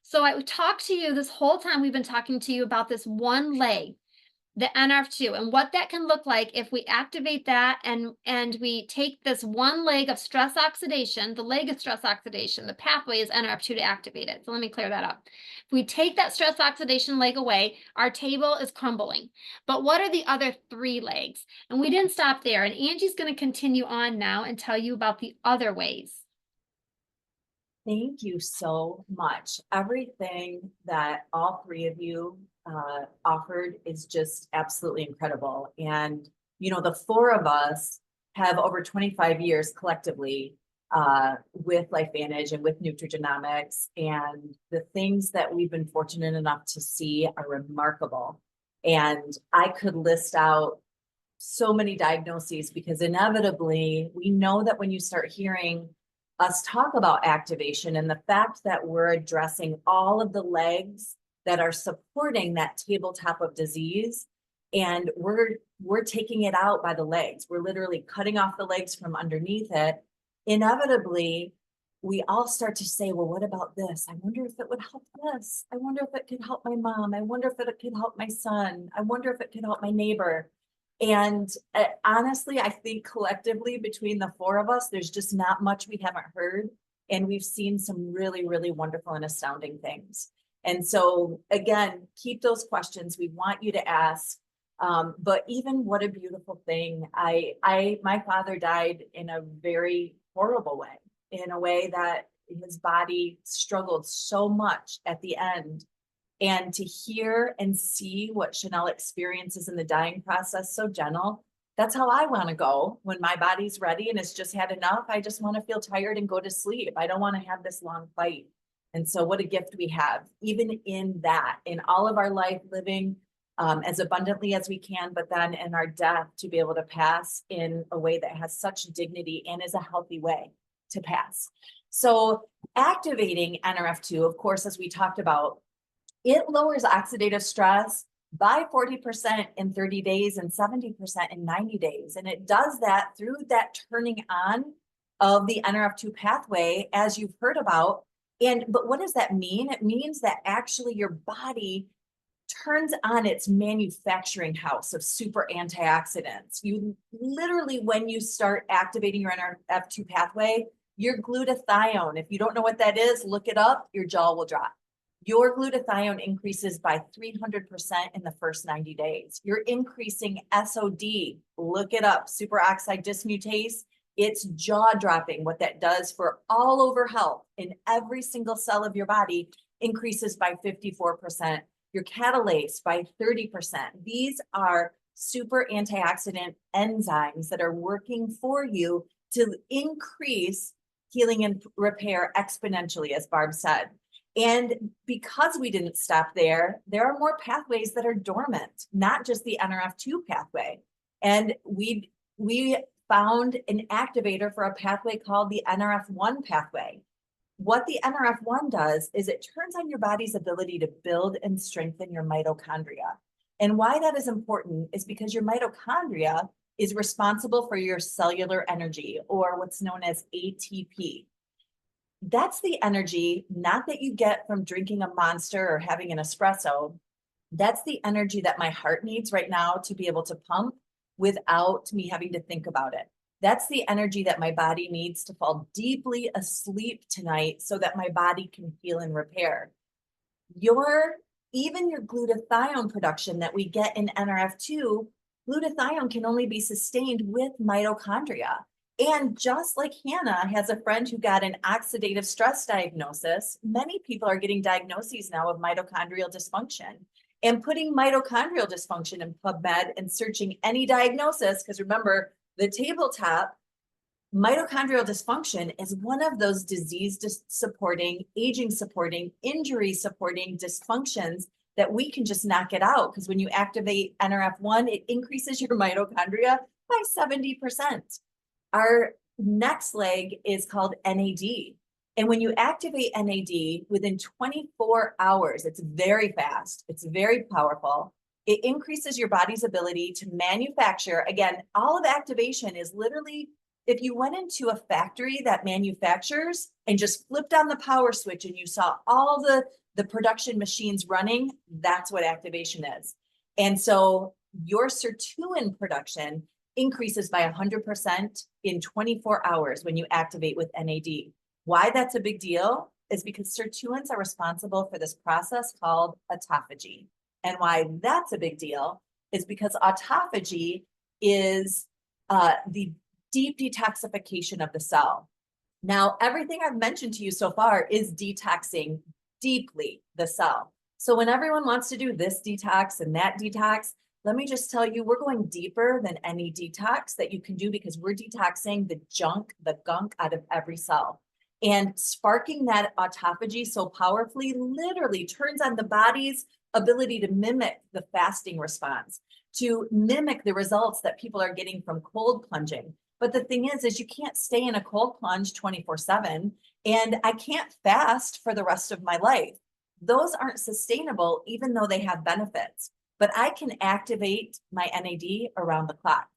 So I talked to you this whole time. We've been talking to you about this one leg, the NRF2, and what that can look like if we activate that and we take this one leg of stress oxidation. The leg of stress oxidation, the pathway is NRF2 to activate it. So let me clear that up. If we take that stress oxidation leg away, our table is crumbling. But what are the other three legs? And we didn't stop there. And Angie's going to continue on now and tell you about the other ways. Thank you so much. Everything that all three of you offered is just absolutely incredible. And, you know, the four of us have over 25 years collectively with LifeVantage and with Nutrigenomics. And the things that we've been fortunate enough to see are remarkable. And I could list out so many diagnoses, because inevitably we know that when you start hearing us talk about activation and the fact that we're addressing all of the legs that are supporting that tabletop of disease, and we're taking it out by the legs. We're literally cutting off the legs from underneath it. Inevitably, we all start to say, well, what about this? I wonder if it would help this. I wonder if it could help my mom. I wonder if it could help my son. I wonder if it could help my neighbor. And honestly, I think collectively between the four of us, there's just not much we haven't heard. And we've seen some really, really wonderful and astounding things. And so again, keep those questions. We want you to ask. But even what a beautiful thing. My father died in a very horrible way, in a way that his body struggled so much at the end. And to hear and see what Shanell experiences in the dying process, so gentle, that's how I want to go when my body's ready and it's just had enough. I just want to feel tired and go to sleep. I don't want to have this long fight. And so what a gift we have, even in that, in all of our life, living as abundantly as we can, but then in our death to be able to pass in a way that has such dignity and is a healthy way to pass. So activating NRF2, of course, as we talked about, it lowers oxidative stress by 40% in 30 days and 70% in 90 days. And it does that through that turning on of the NRF2 pathway, as you've heard about. But what does that mean? It means that actually your body turns on its manufacturing house of super antioxidants. You literally, when you start activating your NRF2 pathway, Your glutathione, if you don't know what that is, look it up, your jaw will drop. Your glutathione increases by 300% in the first 90 days. You're increasing SOD, look it up, superoxide dismutase. It's jaw dropping. What that does for all over health in every single cell of your body increases by 54%. Your catalase by 30%. These are super antioxidant enzymes that are working for you to increase healing and repair exponentially, as Barb said. And because we didn't stop there, there are more pathways that are dormant, not just the NRF2 pathway. And we found an activator for a pathway called the NRF1 pathway. What the NRF1 does is it turns on your body's ability to build and strengthen your mitochondria. And why that is important is because your mitochondria is responsible for your cellular energy, or what's known as ATP. That's the energy, not that you get from drinking a Monster or having an espresso. That's the energy that my heart needs right now to be able to pump without me having to think about it. That's the energy that my body needs to fall deeply asleep tonight so that my body can heal and repair. Even your glutathione production that we get in NRF2, glutathione can only be sustained with mitochondria. And just like Hannah has a friend who got an oxidative stress diagnosis, many people are getting diagnoses now of mitochondrial dysfunction. And putting mitochondrial dysfunction in PubMed and searching any diagnosis, because remember, the tabletop, mitochondrial dysfunction is one of those disease-supporting, aging-supporting, injury-supporting dysfunctions that we can just knock it out. Because when you activate NRF1, it increases your mitochondria by 70%. Our next leg is called NAD. And when you activate NAD within 24 hours, it's very fast, it's very powerful. It increases your body's ability to manufacture. Again, all of activation is literally, if you went into a factory that manufactures and just flipped on the power switch and you saw all the production machines running, that's what activation is. And so your sirtuin production increases by 100% in 24 hours when you activate with NAD. Why that's a big deal is because sirtuins are responsible for this process called autophagy. And why that's a big deal is because autophagy is the deep detoxification of the cell. Now, everything I've mentioned to you so far is detoxing deeply the cell. So when everyone wants to do this detox and that detox, let me just tell you, we're going deeper than any detox that you can do because we're detoxing the junk, the gunk out of every cell. And sparking that autophagy so powerfully literally turns on the body's ability to mimic the fasting response, to mimic the results that people are getting from cold plunging. But the thing is you can't stay in a cold plunge 24/7, and I can't fast for the rest of my life. Those aren't sustainable, even though they have benefits. But I can activate my NAD around the clock.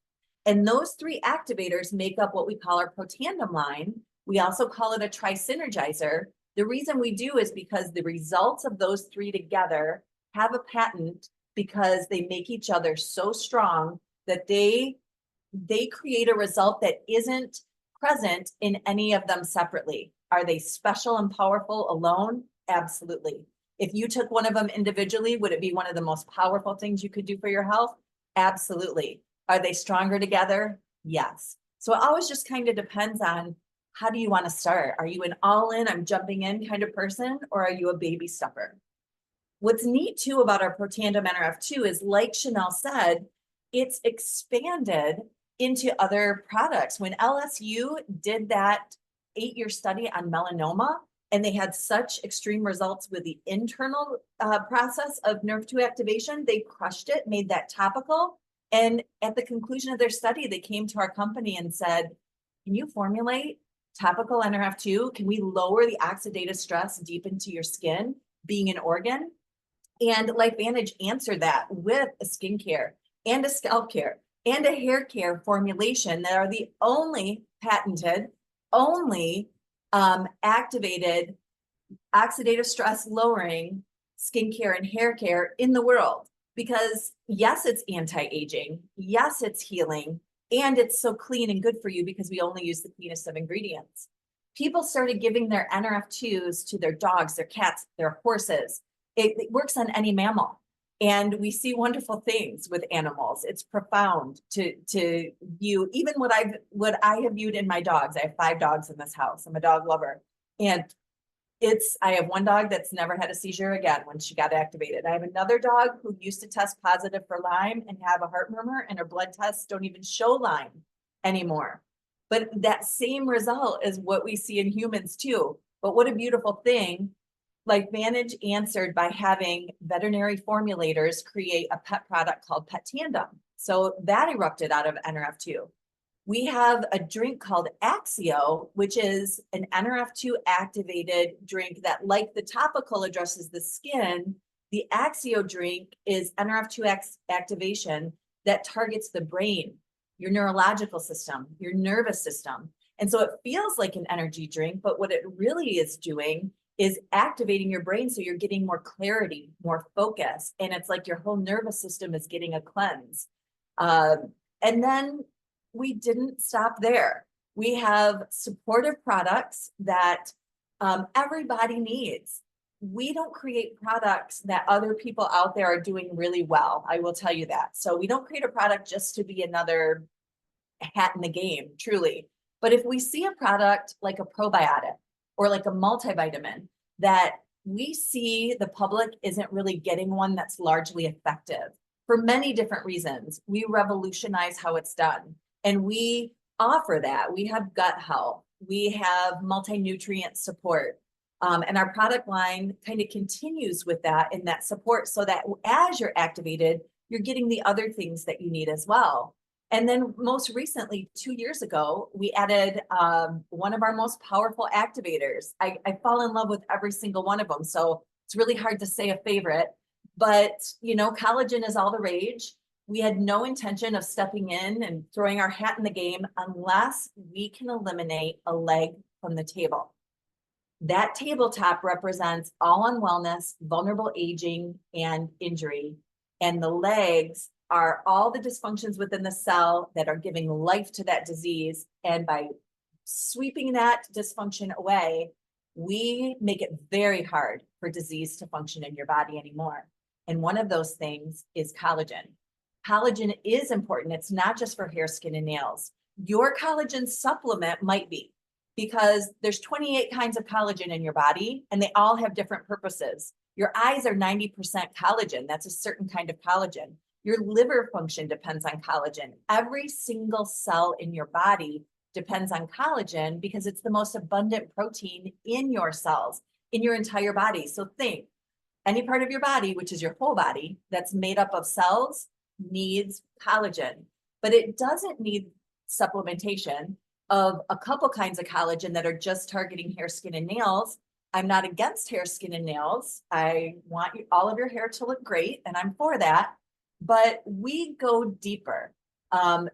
And those three activators make up what we call our protandem line. We also call it a trisynergizer. The reason we do is because the results of those three together have a patent because they make each other so strong that they create a result that isn't present in any of them separately. Are they special and powerful alone? Absolutely. If you took one of them individually, would it be one of the most powerful things you could do for your health? Absolutely. Are they stronger together? Yes. So it always just kind of depends on how do you want to start? Are you an all-in, I'm jumping in kind of person, or are you a baby stepper? What's neat too about our protandem NRF2 is, like Shanell said, it's expanded into other products. When LSU did that 8-year study on melanoma, and they had such extreme results with the internal process of NRF2 activation, they crushed it, made that topical. And at the conclusion of their study, they came to our company and said, can you formulate topical NRF2? Can we lower the oxidative stress deep into your skin, being an organ? And LifeVantage answered that with a skincare and a scalp care and a hair care formulation that are the only patented, only activated oxidative stress lowering skincare and hair care in the world. Because yes, it's anti-aging. Yes, it's healing. And it's so clean and good for you because we only use the cleanest of ingredients. people started giving their NRF2s to their dogs, their cats, their horses. It works on any mammal. And we see wonderful things with animals. It's profound to view even what I have viewed in my dogs. I have 5 dogs in this house. I'm a dog lover. And I have one dog that's never had a seizure again when she got activated. I have another dog who used to test positive for Lyme and have a heart murmur, and her blood tests don't even show Lyme anymore. But that same result is what we see in humans too. But what a beautiful thing. Like Vantage answered by having veterinary formulators create a pet product called Pet Tandem. So that erupted out of NRF2. We have a drink called Axio, which is an NRF2 activated drink that, like the topical addresses the skin, the Axio drink is NRF2 activation that targets the brain, your neurological system, your nervous system. And so it feels like an energy drink, but what it really is doing is activating your brain so you're getting more clarity, more focus, and it's like your whole nervous system is getting a cleanse. And then we didn't stop there. We have supportive products that everybody needs. We don't create products that other people out there are doing really well. I will tell you that. So we don't create a product just to be another hat in the game, truly. But if we see a product like a probiotic or like a multivitamin that we see the public isn't really getting one that's largely effective for many different reasons, we revolutionize how it's done. And we offer that. We have gut health. We have multi-nutrient support. And our product line kind of continues with that in that support so that as you're activated, you're getting the other things that you need as well. And then most recently, 2 years ago, we added one of our most powerful activators. I fall in love with every single one of them. So it's really hard to say a favorite, but you know, collagen is all the rage. We had no intention of stepping in and throwing our hat in the game unless we can eliminate a leg from the table. That tabletop represents all on wellness, vulnerable aging, and injury. And the legs are all the dysfunctions within the cell that are giving life to that disease. And by sweeping that dysfunction away, we make it very hard for disease to function in your body anymore. And one of those things is collagen. Collagen is important. It's not just for hair, skin, and nails. Your collagen supplement might be, because there's 28 kinds of collagen in your body and they all have different purposes. Your eyes are 90% collagen. That's a certain kind of collagen. Your liver function depends on collagen. Every single cell in your body depends on collagen because it's the most abundant protein in your cells, in your entire body. So think, any part of your body, which is your whole body, that's made up of cells, needs collagen, but it doesn't need supplementation of a couple kinds of collagen that are just targeting hair, skin, and nails. I'm not against hair, skin, and nails. I want all of your hair to look great, and I'm for that. But we go deeper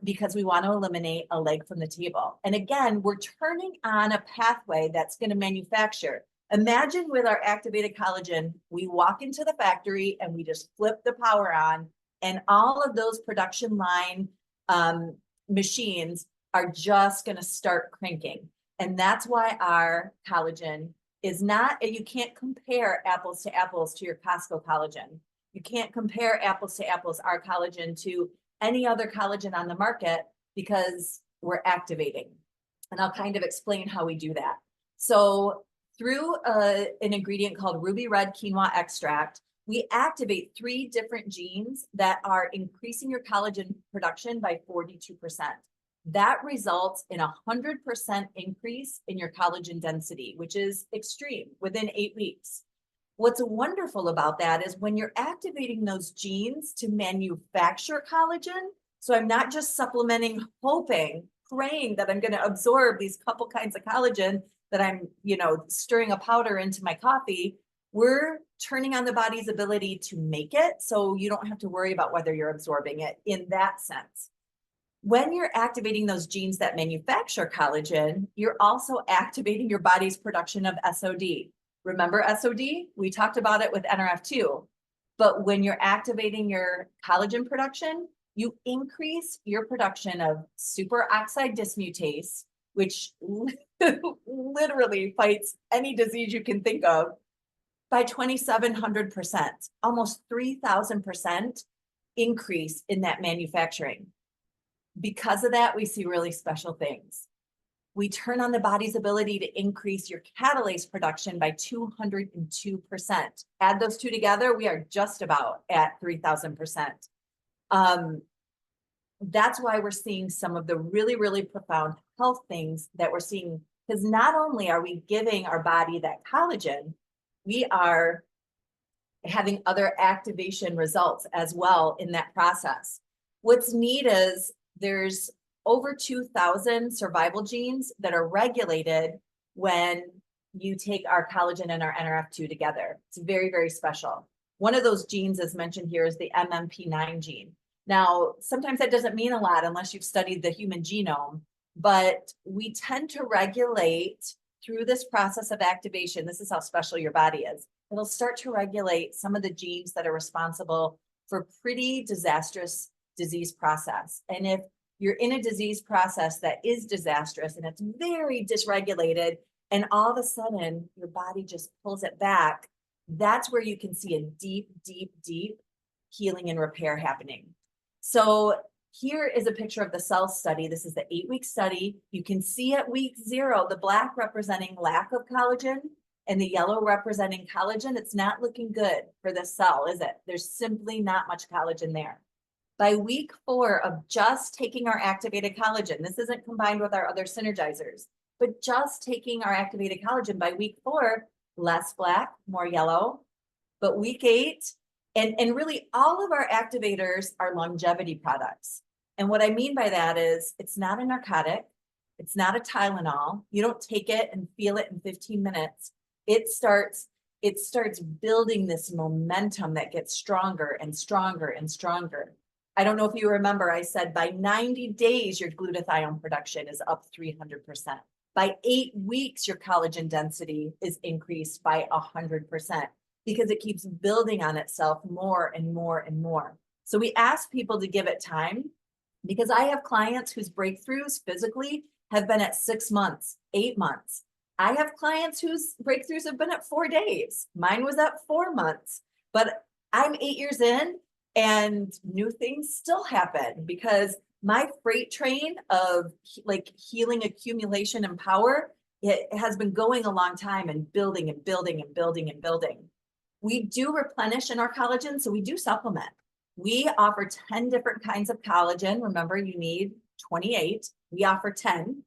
because we want to eliminate a leg from the table. And again, we're turning on a pathway that's going to manufacture. Imagine with our activated collagen, we walk into the factory and we just flip the power on, and all of those production line machines are just going to start cranking. And that's why our collagen is not, you can't compare apples to your Costco collagen. You can't compare apples to apples, our collagen, to any other collagen on the market because we're activating. And I'll kind of explain how we do that. So through an ingredient called ruby red quinoa extract, we activate 3 different genes that are increasing your collagen production by 42%. That results in 100% increase in your collagen density, which is extreme, within 8 weeks. What's wonderful about that is when you're activating those genes to manufacture collagen, so I'm not just supplementing, hoping, praying that I'm going to absorb these couple kinds of collagen that I'm, stirring a powder into my coffee. We're turning on the body's ability to make it, so you don't have to worry about whether you're absorbing it in that sense. When you're activating those genes that manufacture collagen, you're also activating your body's production of SOD. Remember SOD? We talked about it with NRF2. But when you're activating your collagen production, you increase your production of superoxide dismutase, which literally fights any disease you can think of, by 2,700%, almost 3,000% increase in that manufacturing. Because of that, we see really special things. We turn on the body's ability to increase your catalase production by 202%. Add those two together, we are just about at 3,000%. That's why we're seeing some of the really, really profound health things that we're seeing, because not only are we giving our body that collagen, we are having other activation results as well in that process. What's neat is there's over 2,000 survival genes that are regulated when you take our collagen and our NRF2 together. It's very, very special. One of those genes as mentioned here is the MMP9 gene. Now, sometimes that doesn't mean a lot unless you've studied the human genome, but we tend to regulate through this process of activation. This is how special your body is. It'll start to regulate some of the genes that are responsible for pretty disastrous disease process. And if you're in a disease process that is disastrous and it's very dysregulated, and all of a sudden your body just pulls it back, that's where you can see a deep, deep, deep healing and repair happening. So here is a picture of the cell study. This is the 8-week study. You can see at week 0, the black representing lack of collagen and the yellow representing collagen. It's not looking good for this cell, is it? There's simply not much collagen there. By week 4 of just taking our activated collagen, this isn't combined with our other synergizers, but just taking our activated collagen, by week 4, less black, more yellow. But week 8, and really all of our activators are longevity products. And what I mean by that is it's not a narcotic, it's not a Tylenol. You don't take it and feel it in 15 minutes. It starts building this momentum that gets stronger and stronger and stronger. I don't know if you remember, I said by 90 days, your glutathione production is up 300%. By 8 weeks, your collagen density is increased by 100%, because it keeps building on itself more and more and more. So we ask people to give it time, because I have clients whose breakthroughs physically have been at 6 months, 8 months. I have clients whose breakthroughs have been at 4 days. Mine was at 4 months, but I'm 8 years in and new things still happen, because my freight train of like healing, accumulation, and power, it has been going a long time and building and building and building and building. We do replenish in our collagen, so we do supplement. We offer 10 different kinds of collagen. Remember, you need 28. We offer 10,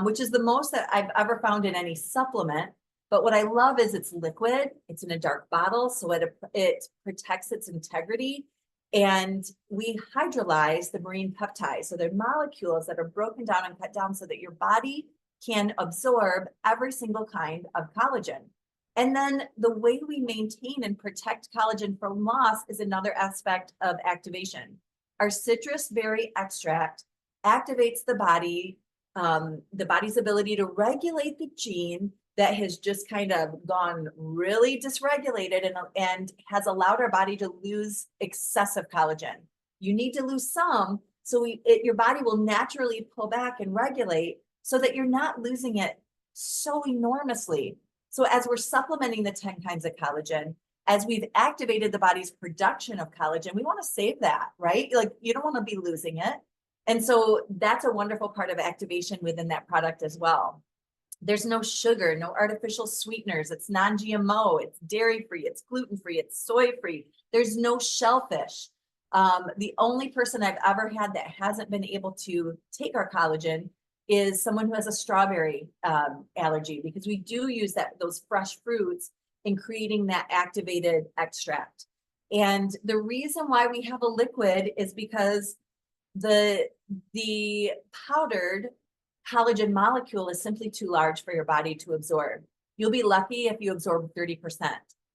which is the most that I've ever found in any supplement. But what I love is it's liquid. It's in a dark bottle, so it protects its integrity. And we hydrolyze the marine peptides. So they're molecules that are broken down and cut down so that your body can absorb every single kind of collagen. And then the way we maintain and protect collagen from loss is another aspect of activation. Our citrus berry extract activates the body's ability to regulate the gene that has just kind of gone really dysregulated and has allowed our body to lose excessive collagen. You need to lose some, so your body will naturally pull back and regulate so that you're not losing it so enormously. So as we're supplementing the 10 kinds of collagen, as we've activated the body's production of collagen, we want to save that, right? Like, you don't want to be losing it. And so that's a wonderful part of activation within that product as well. There's no sugar, no artificial sweeteners. It's non-GMO, it's dairy-free, it's gluten-free, it's soy-free. There's no shellfish. The only person I've ever had that hasn't been able to take our collagen is someone who has a strawberry allergy, because we do use those fresh fruits in creating that activated extract. And the reason why we have a liquid is because the powdered collagen molecule is simply too large for your body to absorb. You'll be lucky if you absorb 30%.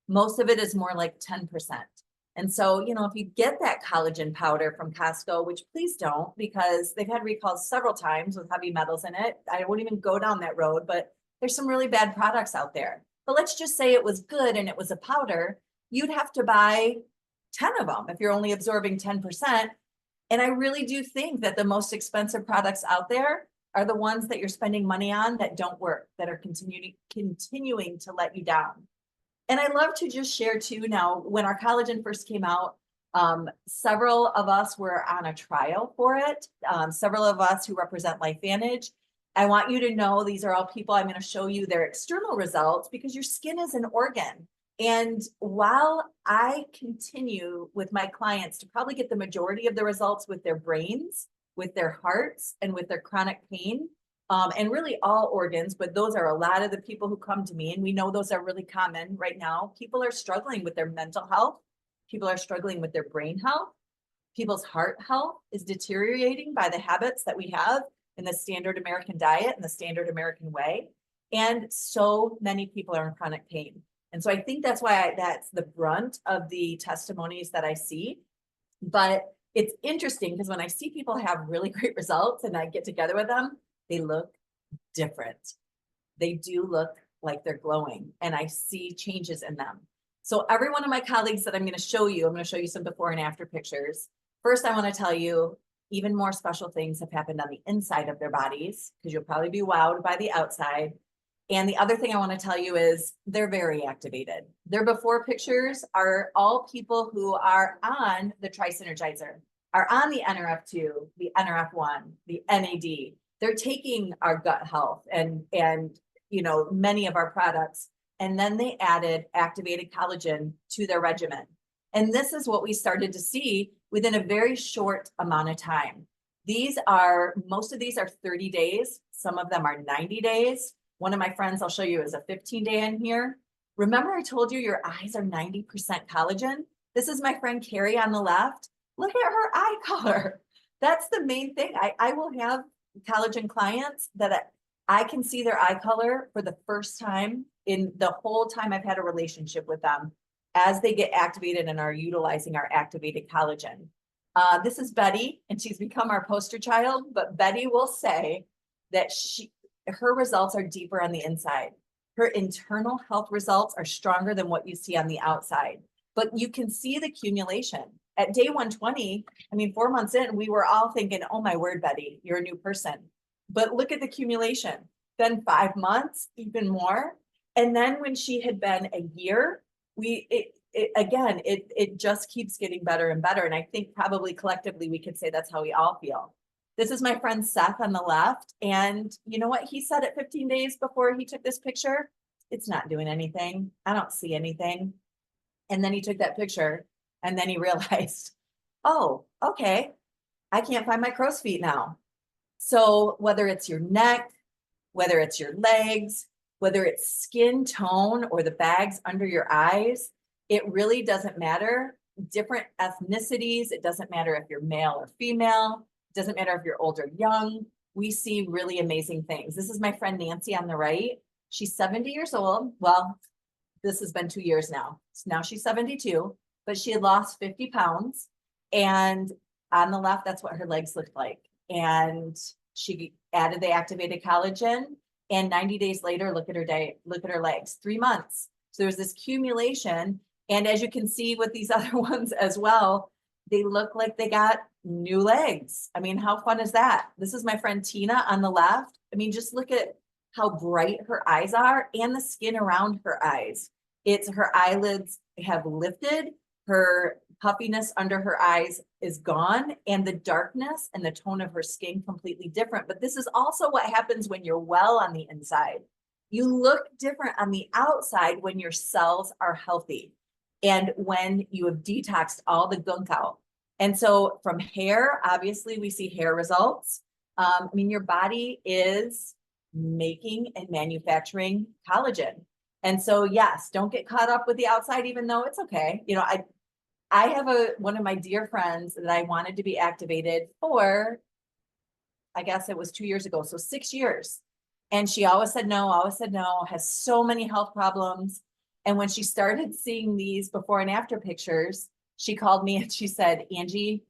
Most of it is more like 10%. And so, if you get that collagen powder from Costco, which please don't, because they've had recalls several times with heavy metals in it. I won't even go down that road, but there's some really bad products out there. But let's just say it was good and it was a powder. You'd have to buy 10 of them if you're only absorbing 10%. And I really do think that the most expensive products out there are the ones that you're spending money on that don't work, that are continuing to let you down. And I love to just share too, now, when our collagen first came out, several of us were on a trial for it. Several of us who represent LifeVantage. I want you to know these are all people. I'm going to show you their external results because your skin is an organ. And while I continue with my clients to probably get the majority of the results with their brains, with their hearts, and with their chronic pain, and really all organs, but those are a lot of the people who come to me, and we know those are really common right now. People are struggling with their mental health. People are struggling with their brain health. People's heart health is deteriorating by the habits that we have in the standard American diet and the standard American way. And so many people are in chronic pain. And so I think that's why that's the brunt of the testimonies that I see. But it's interesting because when I see people have really great results and I get together with them, they look different. They do look like they're glowing, and I see changes in them. So every one of my colleagues that I'm going to show you some before and after pictures. First, I want to tell you even more special things have happened on the inside of their bodies, because you'll probably be wowed by the outside. And the other thing I want to tell you is they're very activated. Their before pictures are all people who are on the Tri-Synergizer, are on the NRF2, the NRF1, the NAD. They're taking our gut health and many of our products. And then they added activated collagen to their regimen. And this is what we started to see within a very short amount of time. Most of these are 30 days. Some of them are 90 days. One of my friends I'll show you is a 15-day in here. Remember I told you your eyes are 90% collagen? This is my friend Carrie on the left. Look at her eye color. That's the main thing. I will have collagen clients that I can see their eye color for the first time in the whole time I've had a relationship with them, as they get activated and are utilizing our activated collagen. This is Betty, and she's become our poster child, but Betty will say that her results are deeper on the inside. Her internal health results are stronger than what you see on the outside, but you can see the accumulation. At day 120, 4 months in, we were all thinking, oh my word, Betty, you're a new person. But look at the accumulation. Then 5 months, even more. And then when she had been a year, it just keeps getting better and better. And I think probably collectively we could say that's how we all feel. This is my friend Seth on the left. And you know what he said at 15 days before he took this picture? It's not doing anything. I don't see anything. And then he took that picture and then he realized, oh, okay, I can't find my crow's feet now. So whether it's your neck, whether it's your legs, whether it's skin tone or the bags under your eyes, it really doesn't matter. Different ethnicities, it doesn't matter if you're male or female, it doesn't matter if you're old or young. We see really amazing things. This is my friend Nancy on the right. She's 70 years old. Well, this has been 2 years now. So now she's 72, but she had lost 50 pounds. And on the left, that's what her legs looked like. And she added the activated collagen. And 90 days later, look at her legs, 3 months. So there's this accumulation. And as you can see with these other ones as well, they look like they got new legs. How fun is that? This is my friend Tina on the left. Just look at how bright her eyes are and the skin around her eyes. Her eyelids have lifted, her puffiness under her eyes is gone, and the darkness and the tone of her skin completely different. But this is also what happens when you're well on the inside. You look different on the outside when your cells are healthy and when you have detoxed all the gunk out. And so from hair, obviously we see hair results. Your body is making and manufacturing collagen. And so yes, don't get caught up with the outside, even though it's okay. I have one of my dear friends that I wanted to be activated for, I guess it was 2 years ago, so 6 years. And she always said no, has so many health problems. And when she started seeing these before and after pictures, she called me and she said, Angie,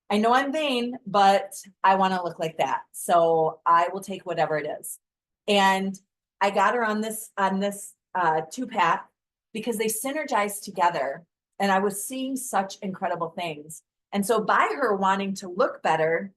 I know I'm vain, but I want to look like that. So I will take whatever it is. And I got her on this 2-pack because they synergize together. And I was seeing such incredible things. And so by her wanting to look better,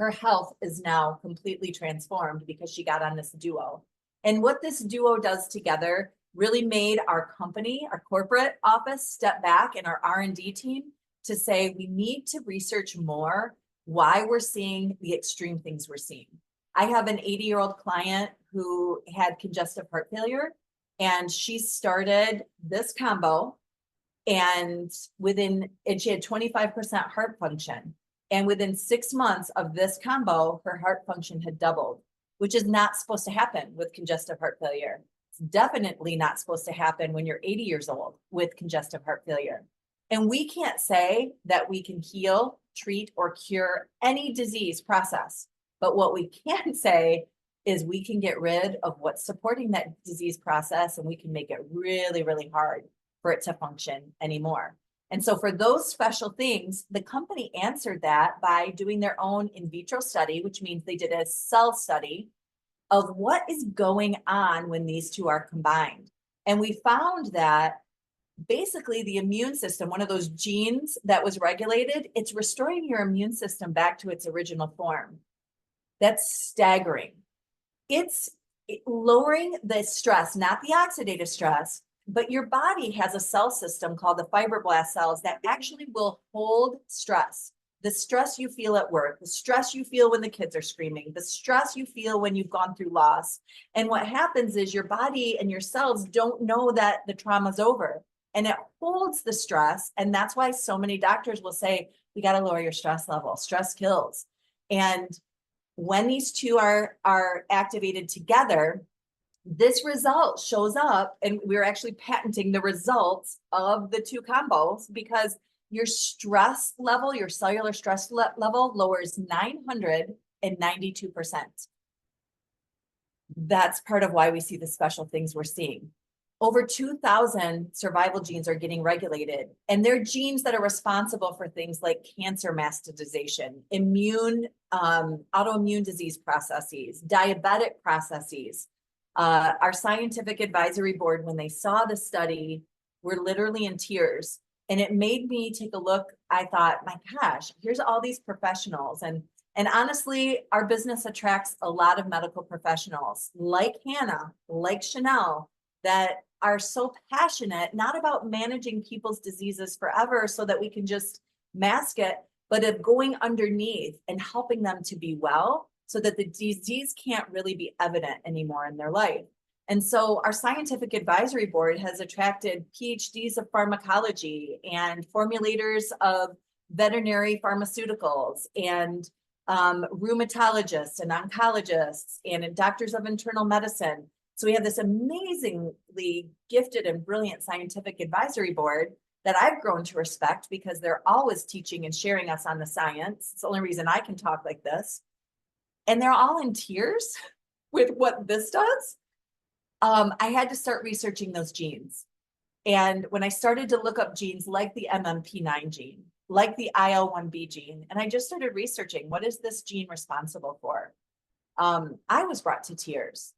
her health is now completely transformed because she got on this duo. And what this duo does together really made our company, our corporate office, step back, and our R&D team to say, we need to research more why we're seeing the extreme things we're seeing. I have an 80-year-old client who had congestive heart failure, and she started this combo, and she had 25% heart function. And within 6 months of this combo, her heart function had doubled, which is not supposed to happen with congestive heart failure. It's definitely not supposed to happen when you're 80 years old with congestive heart failure. And we can't say that we can heal, treat, or cure any disease process. But what we can say is we can get rid of what's supporting that disease process, and we can make it really, really hard for it to function anymore. And so for those special things, the company answered that by doing their own in vitro study, which means they did a cell study of what is going on when these two are combined. And we found that basically the immune system, one of those genes that was regulated, it's restoring your immune system back to its original form. That's staggering. It's lowering the stress, not the oxidative stress, but your body has a cell system called the fibroblast cells that actually will hold stress. The stress you feel at work, the stress you feel when the kids are screaming, the stress you feel when you've gone through loss. And what happens is your body and your cells don't know that the trauma's over, and it holds the stress. And that's why so many doctors will say, we got to lower your stress level. Stress kills. And when these two are activated together, this result shows up, and we're actually patenting the results of the two combos because your stress level, your cellular stress level lowers 992%. That's part of why we see the special things we're seeing. Over 2,000 survival genes are getting regulated, and they're genes that are responsible for things like cancer mastodization, autoimmune disease processes, diabetic processes. Our scientific advisory board, when they saw the study, were literally in tears. And it made me take a look. I thought, my gosh, here's all these professionals. And honestly, our business attracts a lot of medical professionals like Hannah, like Shanell, that are so passionate, not about managing people's diseases forever so that we can just mask it, but of going underneath and helping them to be well so that the disease can't really be evident anymore in their life. And so our scientific advisory board has attracted PhDs of pharmacology and formulators of veterinary pharmaceuticals and rheumatologists and oncologists and doctors of internal medicine. So we have this amazingly gifted and brilliant scientific advisory board that I've grown to respect because they're always teaching and sharing us on the science. It's the only reason I can talk like this. And they're all in tears with what this does. I had to start researching those genes. And when I started to look up genes like the MMP9 gene, like the IL-1B gene, and I just started researching, what is this gene responsible for? I was brought to tears.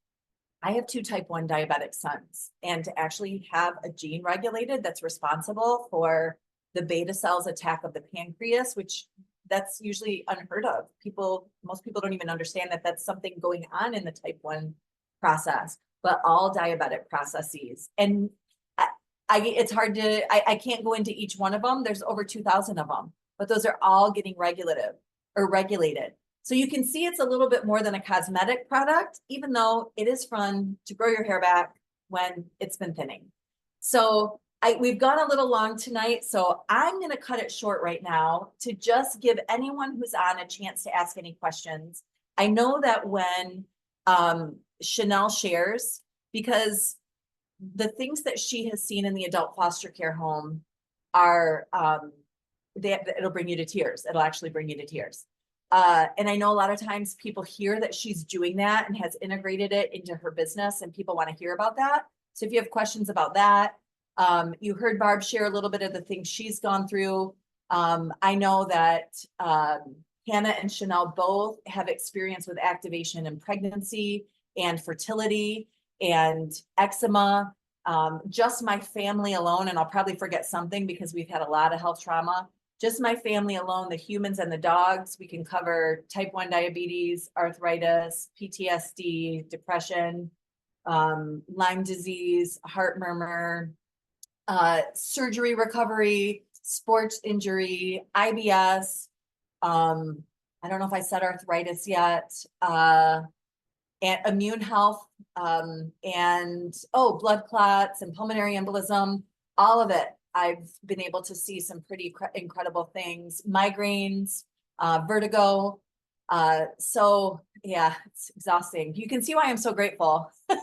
I have 2 type 1 diabetic sons, and to actually have a gene regulated that's responsible for the beta cells attack of the pancreas, which that's usually unheard of. Most people don't even understand that that's something going on in the type 1 process, but all diabetic processes. And it's hard to, I can't go into each one of them. There's over 2,000 of them, but those are all getting regulated. So you can see it's a little bit more than a cosmetic product, even though it is fun to grow your hair back when it's been thinning. So we've gone a little long tonight, so I'm going to cut it short right now to just give anyone who's on a chance to ask any questions. I know that when Shanell shares, because the things that she has seen in the adult foster care home are, it'll bring you to tears. It'll actually bring you to tears. And I know a lot of times people hear that she's doing that and has integrated it into her business, and people want to hear about that. So if you have questions about that, you heard Barb share a little bit of the things she's gone through. I know that Hannah and Shanell both have experience with activation in pregnancy and fertility and eczema. Just my family alone, and I'll probably forget something because we've had a lot of health trauma. just my family alone, the humans and the dogs, we can cover type 1 diabetes, arthritis, PTSD, depression, Lyme disease, heart murmur, surgery recovery, sports injury, IBS. I don't know if I said arthritis yet, and immune health, and blood clots and pulmonary embolism, all of it. I've been able to see some pretty incredible things, migraines, vertigo. So yeah, it's exhausting. You can see why I'm so grateful. You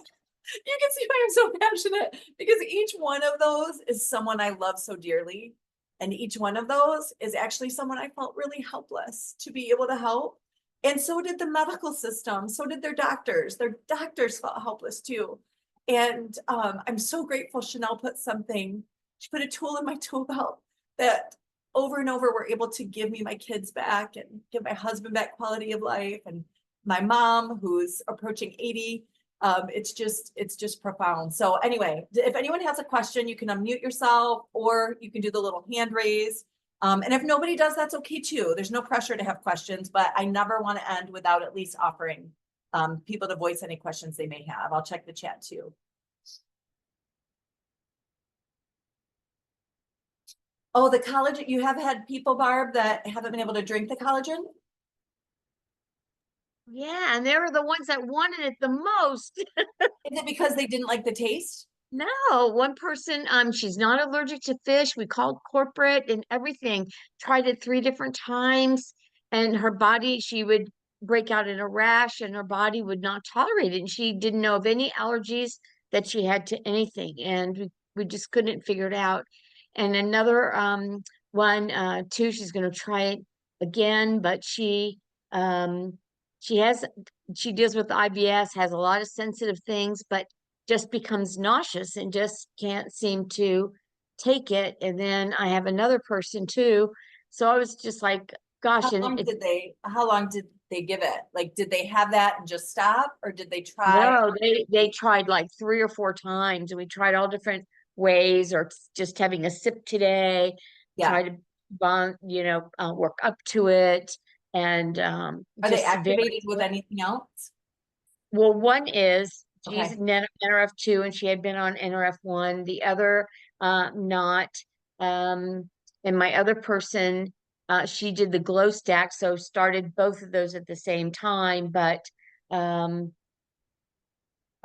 can see why I'm so passionate, because each one of those is someone I love so dearly. And each one of those is actually someone I felt really helpless to be able to help. And so did the medical system. So did their doctors. Their doctors felt helpless too. And I'm so grateful Shanell she put a tool in my tool belt that over and over were able to give me my kids back and give my husband back quality of life, and my mom, who's approaching 80. It's just profound. So anyway, if anyone has a question, you can unmute yourself, or you can do the little hand raise. And if nobody does, that's okay too. There's no pressure to have questions, but I never want to end without at least offering people to voice any questions they may have. I'll check the chat too. Oh, the collagen, you have had people, Barb, that haven't been able to drink the collagen? Yeah, and they were the ones that wanted it the most. Is it because they didn't like the taste? No, one person, she's not allergic to fish. We called corporate and everything, tried it 3 different times, and her body, she would break out in a rash and her body would not tolerate it. And she didn't know of any allergies that she had to anything. And we just couldn't figure it out. And another one, too, she's going to try it again, but she deals with IBS, has a lot of sensitive things, but just becomes nauseous and just can't seem to take it. And then I have another person too. So I was just like, gosh, how long did they give it? Like, did they have that and just stop, or did they try? No, they tried like 3 or 4 times, and we tried all different ways, or just having a sip today, try to work up to it. And are they activated with anything else? Well, one is she's Okay. NRF2 and she had been on NRF1. The other not. And my other person, she did the glow stack, so started both of those at the same time. But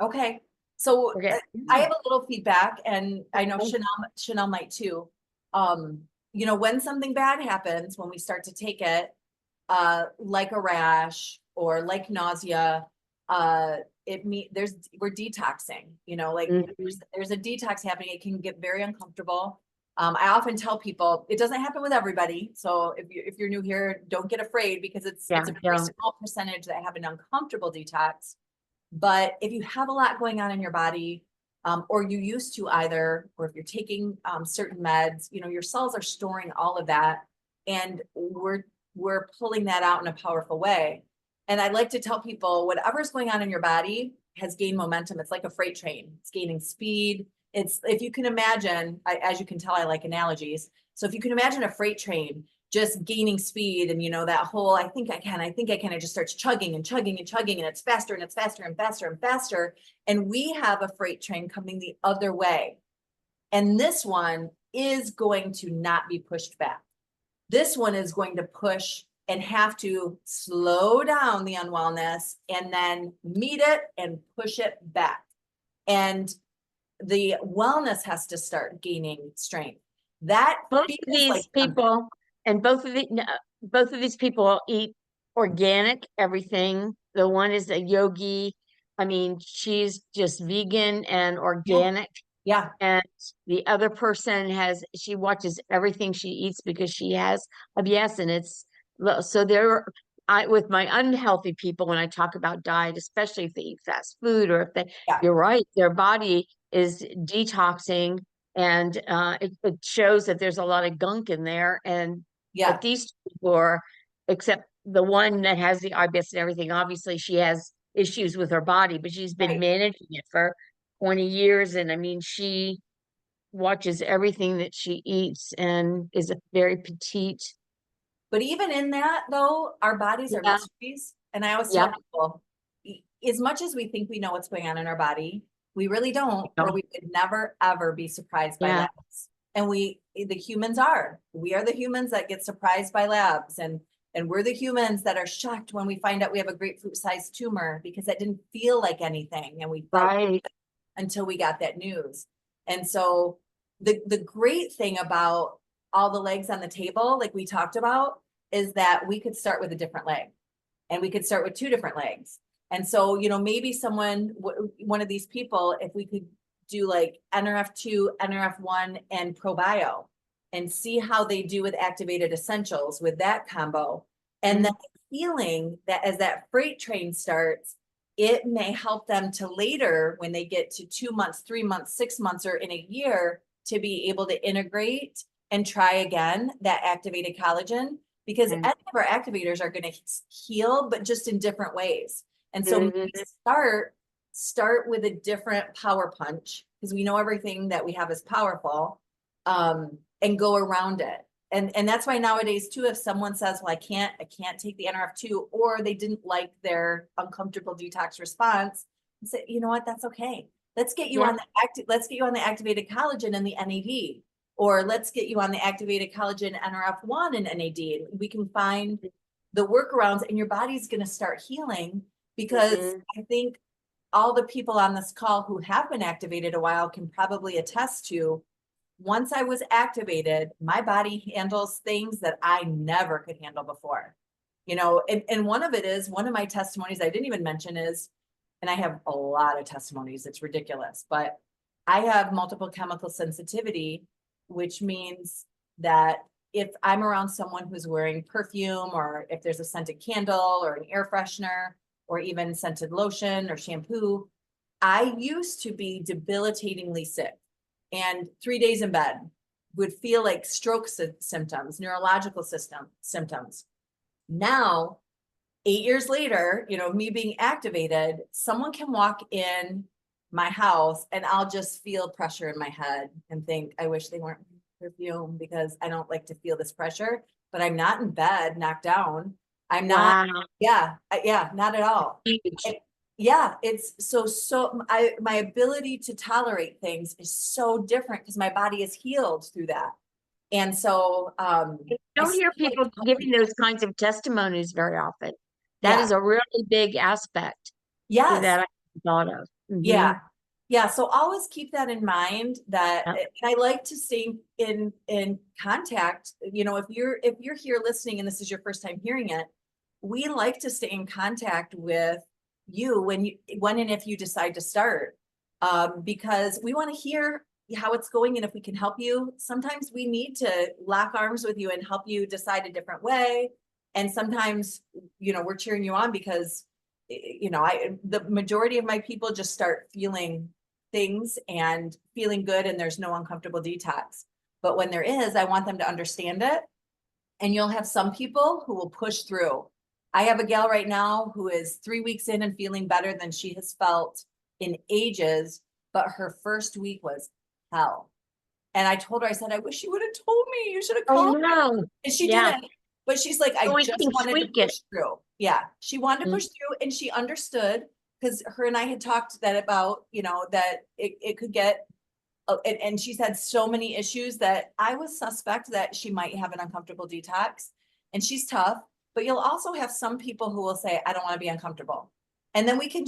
okay, so I have a little feedback, and I know Shanell might too. When something bad happens, when we start to take it, like a rash or like nausea, we're detoxing, there's a detox happening. It can get very uncomfortable. I often tell people it doesn't happen with everybody. So if you're new here, don't get afraid, because it's a very small percentage that have an uncomfortable detox. But if you have a lot going on in your body, or you used to either, or if you're taking certain meds, your cells are storing all of that, and we're pulling that out in a powerful way. And I like to tell people, whatever's going on in your body has gained momentum. It's like a freight train. It's gaining speed. If you can imagine, as you can tell, I like analogies. So if you can imagine a freight train just gaining speed, and that whole, I think I can, it just starts chugging and chugging and chugging, and it's faster and it's faster and faster and faster. And we have a freight train coming the other way. And this one is going to not be pushed back. This one is going to push and have to slow down the unwellness and then meet it and push it back. And the wellness has to start gaining strength. That both of these people, and both of these people eat organic everything. The one is a yogi. I mean, she's just vegan and organic. Yeah. And the other person she watches everything she eats because she has IBS, and so with my unhealthy people, when I talk about diet, especially if they eat fast food, or if you're right, their body is detoxing, and it shows that there's a lot of gunk in there. And but these people are, except the one that has the IBS and everything, obviously she has issues with her body, but she's been managing it for 20 years. And I mean, she watches everything that she eats and is a very petite. But even in that though, our bodies are Yeah. mysteries. And I always Yeah. tell people, as much as we think we know what's going on in our body, we really don't, or we would never, ever be surprised by Yeah. labs. And the humans are, we are the humans that get surprised by labs. And we're the humans that are shocked when we find out we have a grapefruit-sized tumor because that didn't feel like anything. And we felt Right. until we got that news. And so the great thing about all the legs on the table, like we talked about, is that we could start with a different leg, and we could start with 2 different legs. And so, you know, maybe one of these people, if we could do like NRF2, NRF1, and ProBio, and see how they do with activated essentials with that combo. And then feeling that as that freight train starts, it may help them to later, when they get to 2 months, 3 months, 6 months, or in a year, to be able to integrate and try again that activated collagen, because any of our activators are going to heal, but just in different ways. And so maybe start with a different power punch, because we know everything that we have is powerful, and go around it. And that's why nowadays too, if someone says, well, I can't take the NRF2, or they didn't like their uncomfortable detox response, and say, you know what, that's okay. Let's get you on the activated collagen and the NAD, or let's get you on the activated collagen NRF1 and NAD. We can find the workarounds, and your body's going to start healing, because I think all the people on this call who have been activated a while can probably attest to, once I was activated, my body handles things that I never could handle before. You know, and one of my testimonies I didn't even mention is, and I have a lot of testimonies, it's ridiculous, but I have multiple chemical sensitivity, which means that if I'm around someone who's wearing perfume, or if there's a scented candle or an air freshener, or even scented lotion or shampoo, I used to be debilitatingly sick, and 3 days in bed would feel like stroke symptoms, neurological symptoms. Now, 8 years later, you know, me being activated, someone can walk in my house and I'll just feel pressure in my head and think, I wish they weren't perfume, because I don't like to feel this pressure, but I'm not in bed, knocked down. I'm not, not at all. It's my ability to tolerate things is so different, because my body is healed through that. And so, you don't hear people giving those kinds of testimonies very often. That is a really big aspect that I thought of. Yeah. So always keep that in mind, that I like to stay in contact. You know, if you're here listening and this is your first time hearing it, we like to stay in contact with you when and if you decide to start, because we want to hear how it's going, and if we can help you. Sometimes we need to lock arms with you and help you decide a different way. And sometimes, you know, we're cheering you on, because, you know, the majority of my people just start feeling things and feeling good, and there's no uncomfortable detox. But when there is, I want them to understand it. And you'll have some people who will push through. I have a gal right now who is 3 weeks in and feeling better than she has felt in ages, but her first week was hell. And I told her, I said, I wish you would have told me. You should have called me. And she didn't. But she's like, I just wanted to push through. Yeah, she wanted to push through, and she understood, because her and I had talked about, you know, that it could get, and she's had so many issues that I was suspect that she might have an uncomfortable detox, and she's tough. But you'll also have some people who will say, I don't want to be uncomfortable. And then we can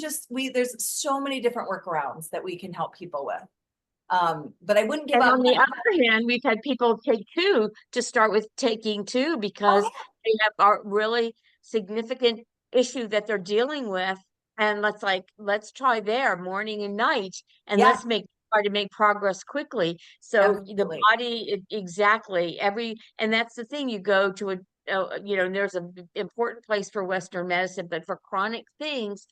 there's so many different workarounds that we can help people with. But I wouldn't give up. On the other hand, we've had people take 2 to start with, taking 2 because they have a really significant issue that they're dealing with. And let's try there morning and night, and let's try to make progress quickly. So the body, exactly, and that's the thing, you go to you know, there's an important place for Western medicine, but for chronic things,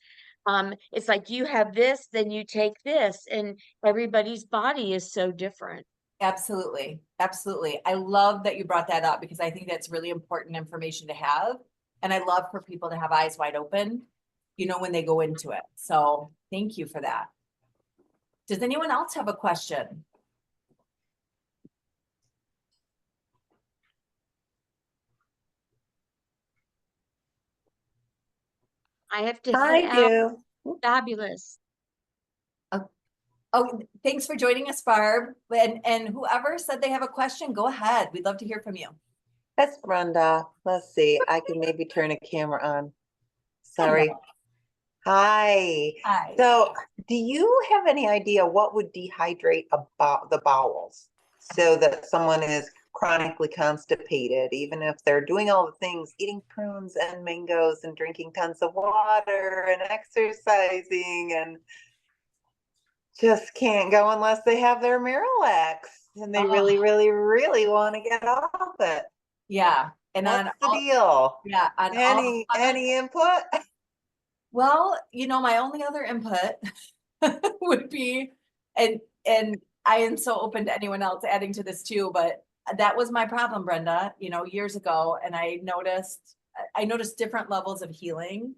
it's like you have this, then you take this, and everybody's body is so different. Absolutely. Absolutely. I love that you brought that up, because I think that's really important information to have. And I love for people to have eyes wide open, you know, when they go into it. So thank you for that. Does anyone else have a question? I have to I head out. do. Fabulous. Oh, thanks for joining us, Barb. And whoever said they have a question, go ahead. We'd love to hear from you. That's Brenda. Let's see. I can maybe turn a camera on. Sorry. Hello. Hi. Hi. So, do you have any idea what would dehydrate about the bowels so that someone is chronically constipated, even if they're doing all the things, eating prunes and mangoes and drinking tons of water and exercising and just can't go unless they have their Miralax and they really, Oh. really, really want to get off it. Yeah. And What's on the all, deal? yeah, on all Any input? well, my only other input would be, and I am so open to anyone else adding to this too, but that was my problem, Brenda, years ago. And I noticed different levels of healing,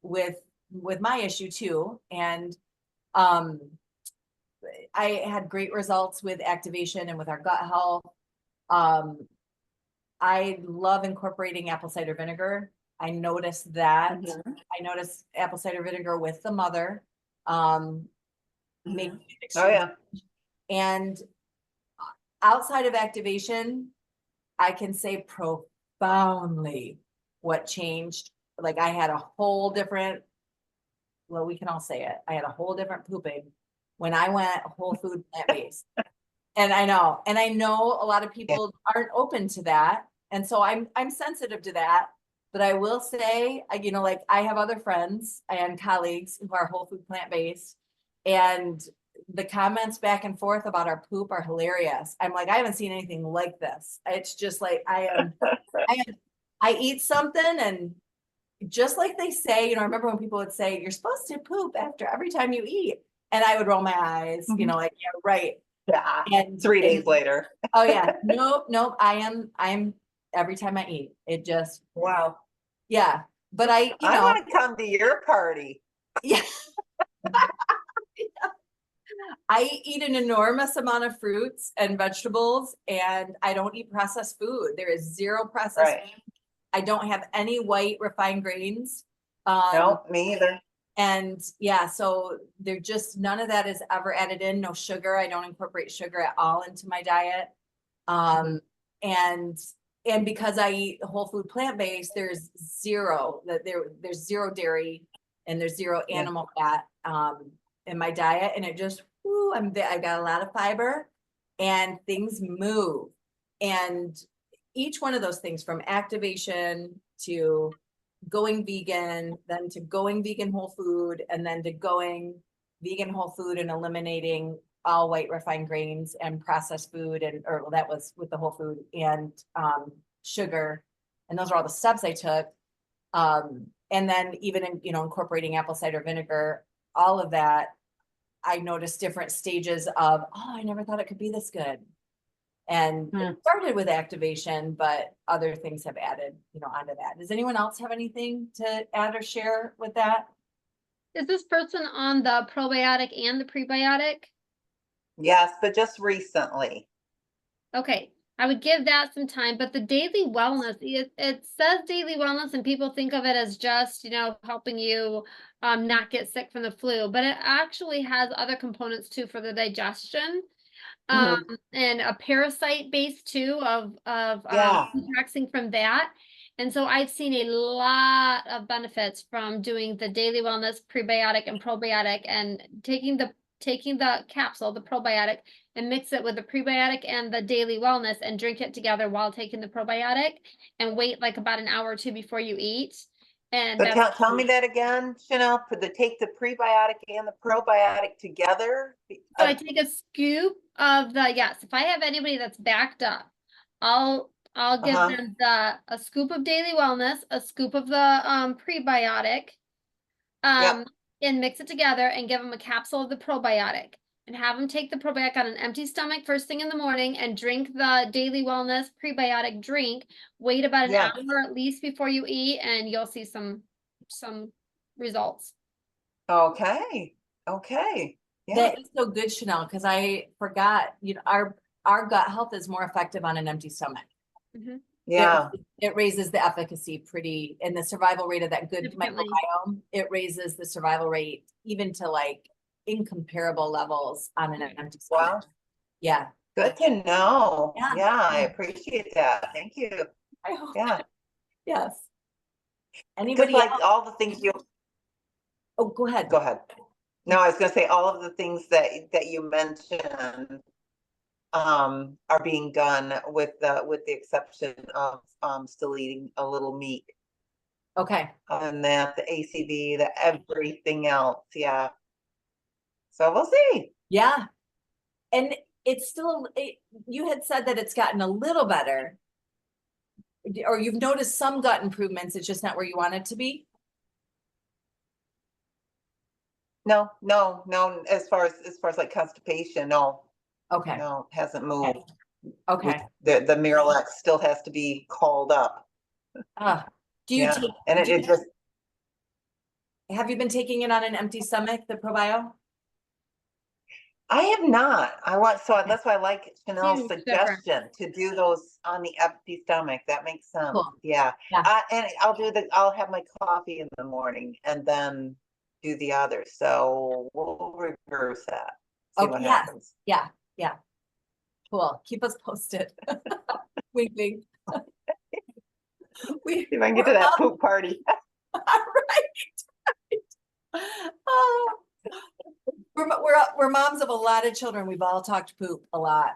with my issue too. And, I had great results with activation and with our gut health. I love incorporating apple cider vinegar. I noticed that. I noticed apple cider vinegar with the mother. Make it Oh yeah. And outside of activation, I can say profoundly what changed. Like I had a whole different, well, we can all say it. I had a whole different pooping when I went whole food plant-based. And I know a lot of people aren't open to that. And so I'm sensitive to that. But I will say, like I have other friends and colleagues who are whole food plant-based, and the comments back and forth about our poop are hilarious. I'm like, I haven't seen anything like this. It's just like I eat something, and just like they say, I remember when people would say, you're supposed to poop after every time you eat. And I would roll my eyes, like, yeah, right. Yeah. And 3 days later. Oh yeah. Nope. I'm every time I eat, it just, Wow. yeah. But I want to come to your party. Yeah. I eat an enormous amount of fruits and vegetables, and I don't eat processed food. There is zero processed food. I don't have any white refined grains. No, me either. And yeah, so they're just, none of that is ever added in. No sugar. I don't incorporate sugar at all into my diet. And because I eat whole food plant-based, there's zero dairy and there's zero animal fat in my diet. And it just, I've got a lot of fiber and things move. And each one of those things, from activation to going vegan, then to going vegan whole food, and then to going vegan whole food and eliminating all white refined grains and processed food, that was with the whole food, and sugar. And those are all the steps I took. And then even in, incorporating apple cider vinegar, all of that, I noticed different stages of, I never thought it could be this good. And it started with activation, but other things have added, onto that. Does anyone else have anything to add or share with that? Is this person on the probiotic and the prebiotic? Yes, but just recently. Okay, I would give that some time, but the daily wellness, it says daily wellness and people think of it as just, helping you not get sick from the flu, but it actually has other components too for the digestion. And a parasite base too of detoxing from that. And so I've seen a lot of benefits from doing the daily wellness prebiotic and probiotic, and taking the capsule, the probiotic, and mix it with the prebiotic and the daily wellness and drink it together while taking the probiotic, and wait like about an hour or two before you eat. And So tell me that again, Shanell. Take the prebiotic and the probiotic together. So I take a scoop of if I have anybody that's backed up, I'll give them a scoop of daily wellness, a scoop of the prebiotic, and mix it together and give them a capsule of the probiotic, and have them take the probiotic on an empty stomach first thing in the morning and drink the daily wellness prebiotic drink. Wait about an hour at least before you eat, and you'll see some results. Okay. Yeah. That is so good, Shanell, because I forgot, our gut health is more effective on an empty stomach. Yeah. It raises the efficacy pretty, and the survival rate of that good Significantly. microbiome, it raises the survival rate even to like incomparable levels on an empty stomach. Wow. Yeah. Good to know. Yeah. Yeah, I appreciate that. Thank you. I hope. Yeah. Yes. Just Anybody like else? all the things you, Oh, go ahead. go ahead. No, I was gonna say all of the things that you mentioned are being done with the exception of still eating a little meat. Okay. And that the ACV, the everything else, yeah. So we'll see. Yeah. And it's still, you had said that it's gotten a little better, or you've noticed some gut improvements. It's just not where you want it to be. No, as far as like constipation, no, Okay. no, it hasn't moved. Okay. The Miralax still has to be called up. Do you Yeah, take, and it just, have you been taking it on an empty stomach, the ProBio? I have not. That's why I like Shanell's Huge difference. suggestion to do those on the empty stomach. That makes sense. Cool. Yeah. Yeah. And I'll have my coffee in the morning and then do the other. So we'll reverse that. See what yes. happens. Yeah. Yeah. Cool. Keep us posted. Wink, wink. See if I can get to that poop party. Right. Oh. We're moms of a lot of children. We've all talked poop a lot.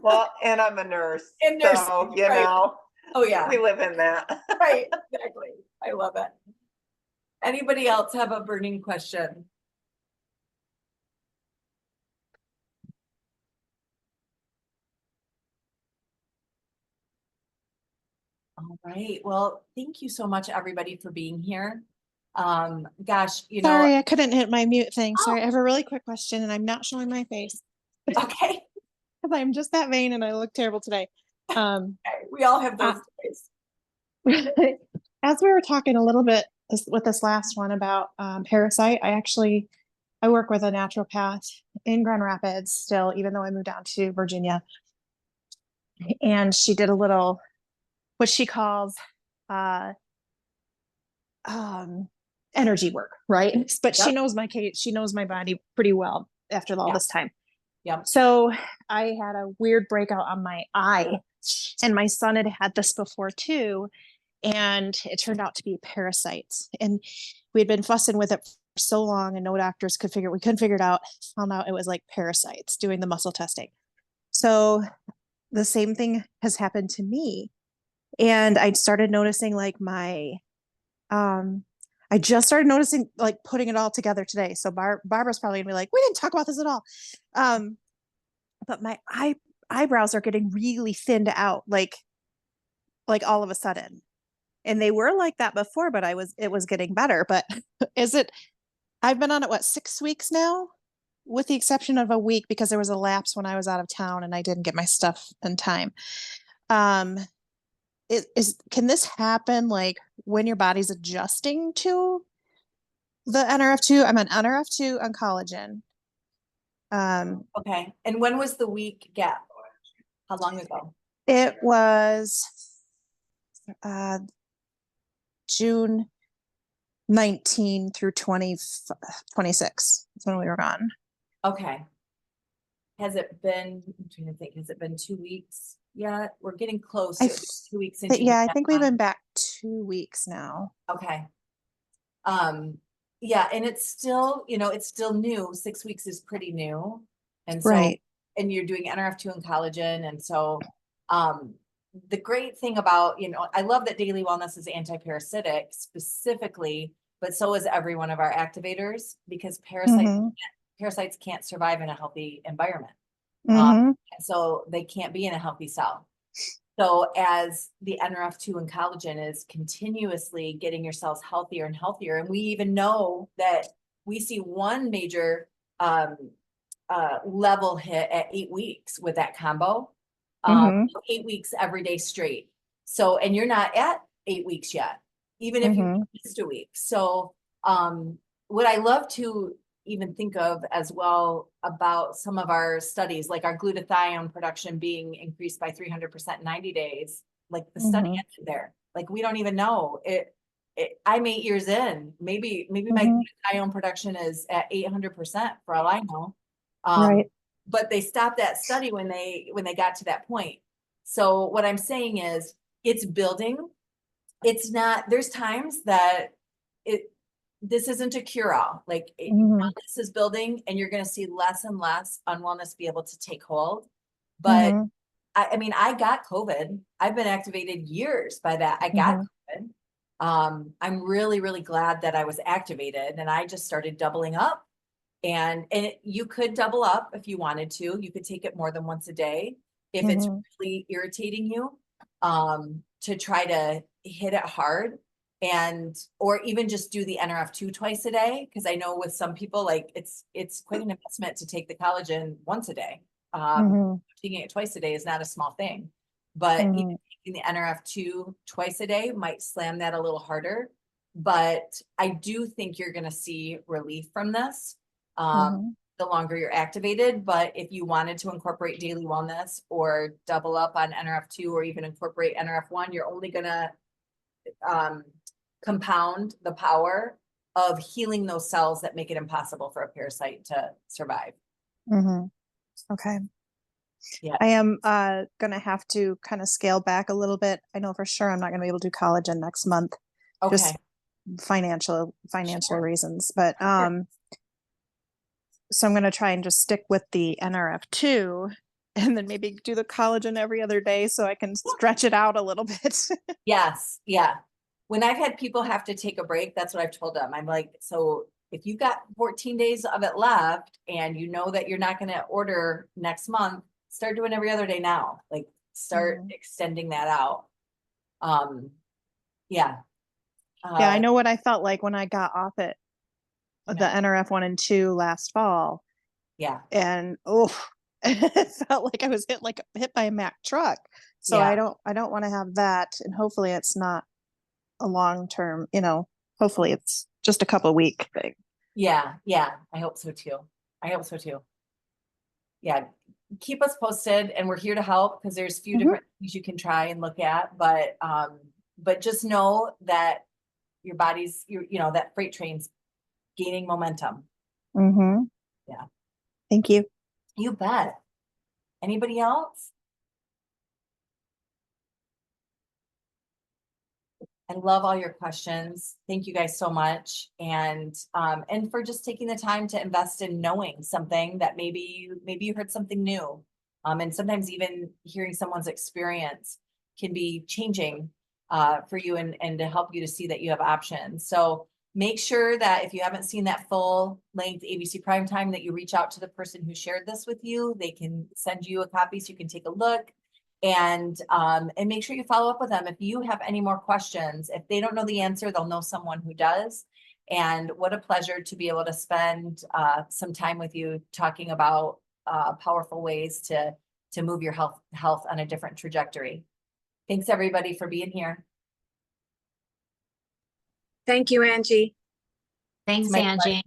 Well, and I'm a nurse. And so, nursing, you right. know, Oh yeah. we live in that. Right. Exactly. I love it. Anybody else have a burning question? All right. Well, thank you so much, everybody, for being here. Gosh, you know. Sorry, I couldn't hit my mute thing. Oh. Sorry, I have a really quick question and I'm not showing my face. Okay. Because I'm just that vain and I look terrible today. Okay. We all have those days. As we were talking a little bit with this last one about parasite, I work with a naturopath in Grand Rapids still, even though I moved down to Virginia. And she did a little, what she calls energy work, right? But Yep. she knows my case, she knows my body pretty well after all this time. Yep. So I had a weird breakout on my eye, and my son had this before too, and it turned out to be parasites. And we had been fussing with it for so long, and no doctors we couldn't figure it out. Found out it was like parasites doing the muscle testing. So the same thing has happened to me, and I started noticing like I just started noticing, like, putting it all together today. So Barbara's probably gonna be like, we didn't talk about this at all. But my eyebrows are getting really thinned out, like all of a sudden. And they were like that before, but it was getting better. But I've been on it, 6 weeks now, with the exception of a week because there was a lapse when I was out of town and I didn't get my stuff in time. Can this happen like when your body's adjusting to the NRF2? I'm on NRF2 on collagen. Okay. And when was the week gap? How long ago? It was June 19 through 26 is when we were gone. Okay. Has it been, I'm trying to think, has it been 2 weeks yet? We're getting close to 2 weeks into. Yeah, I think we've been back 2 weeks now. Okay. Yeah, and it's still, it's still new. 6 weeks is pretty new. And so, Right. And you're doing NRF2 and collagen. And so, the great thing about, I love that Daily Wellness is anti-parasitic specifically, but so is every one of our activators, because parasites can't survive in a healthy environment. So they can't be in a healthy cell. So as the NRF2 and collagen is continuously getting your cells healthier and healthier, and we even know that we see one major level hit at 8 weeks with that combo, 8 weeks every day straight. So, and you're not at 8 weeks yet, even if you missed a week. So what I love to even think of as well about some of our studies, like our glutathione production being increased by 300% in 90 days. Like the study Mhm. ended there. Like we don't even know it. I'm 8 years in. Maybe my Mhm. glutathione production is at 800% for all I know. Right. But they stopped that study when they got to that point. So what I'm saying is it's building. It's not, there's times that this isn't a cure-all. Like Mhm. wellness is building and you're going to see less and less unwellness be able to take hold. But Mhm. I mean, I got COVID. I've been activated years by that. I got Mhm. COVID. I'm really, really glad that I was activated and I just started doubling up. And you could double up if you wanted to. You could take it more than once a day if it's Mhm. really irritating you, to try to hit it hard, and or even just do the NRF2 twice a day. Because I know with some people, like it's quite an investment to take the collagen once a day. Mhm. Taking it twice a day is not a small thing, but even Mhm. taking the NRF2 twice a day might slam that a little harder. But I do think you're going to see relief from this Mhm. the longer you're activated. But if you wanted to incorporate daily wellness or double up on NRF2 or even incorporate NRF1, you're only going to compound the power of healing those cells that make it impossible for a parasite to survive. Mhm. Okay. Yeah. I am gonna have to kind of scale back a little bit. I know for sure I'm not gonna be able to do collagen next month, just Okay. financial Sure. reasons. But so I'm gonna try and just stick with the NRF2 and then maybe do the collagen every other day so I can stretch it out a little bit. Yes. Yeah. When I've had people have to take a break, that's what I've told them. I'm like, so if you got 14 days of it left and you know that you're not going to order next month, start doing every other day now. Like start extending that out. Yeah. Yeah, I know what I felt like when I got off it, I the know. NRF1 and 2 last fall. Yeah. And it felt like I was hit by a Mack truck. So Yeah. I don't want to have that. And hopefully it's not a long term, hopefully it's just a couple week thing. Yeah. Yeah. I hope so too. Yeah. Keep us posted and we're here to help because there's a few different things you can try and look at, but just know that your body's, that freight train's gaining momentum. Mm-hmm. Yeah. Thank you. You bet. Anybody else? I love all your questions. Thank you guys so much. And for just taking the time to invest in knowing something that maybe you heard something new. And sometimes even hearing someone's experience can be changing for you and to help you to see that you have options. So make sure that if you haven't seen that full length ABC Primetime, that you reach out to the person who shared this with you. They can send you a copy so you can take a look. And make sure you follow up with them. If you have any more questions, if they don't know the answer, they'll know someone who does. And what a pleasure to be able to spend some time with you talking about powerful ways to move your health on a different trajectory. Thanks everybody for being here. Thank you, Angie. Thanks, my Angie. pleasure.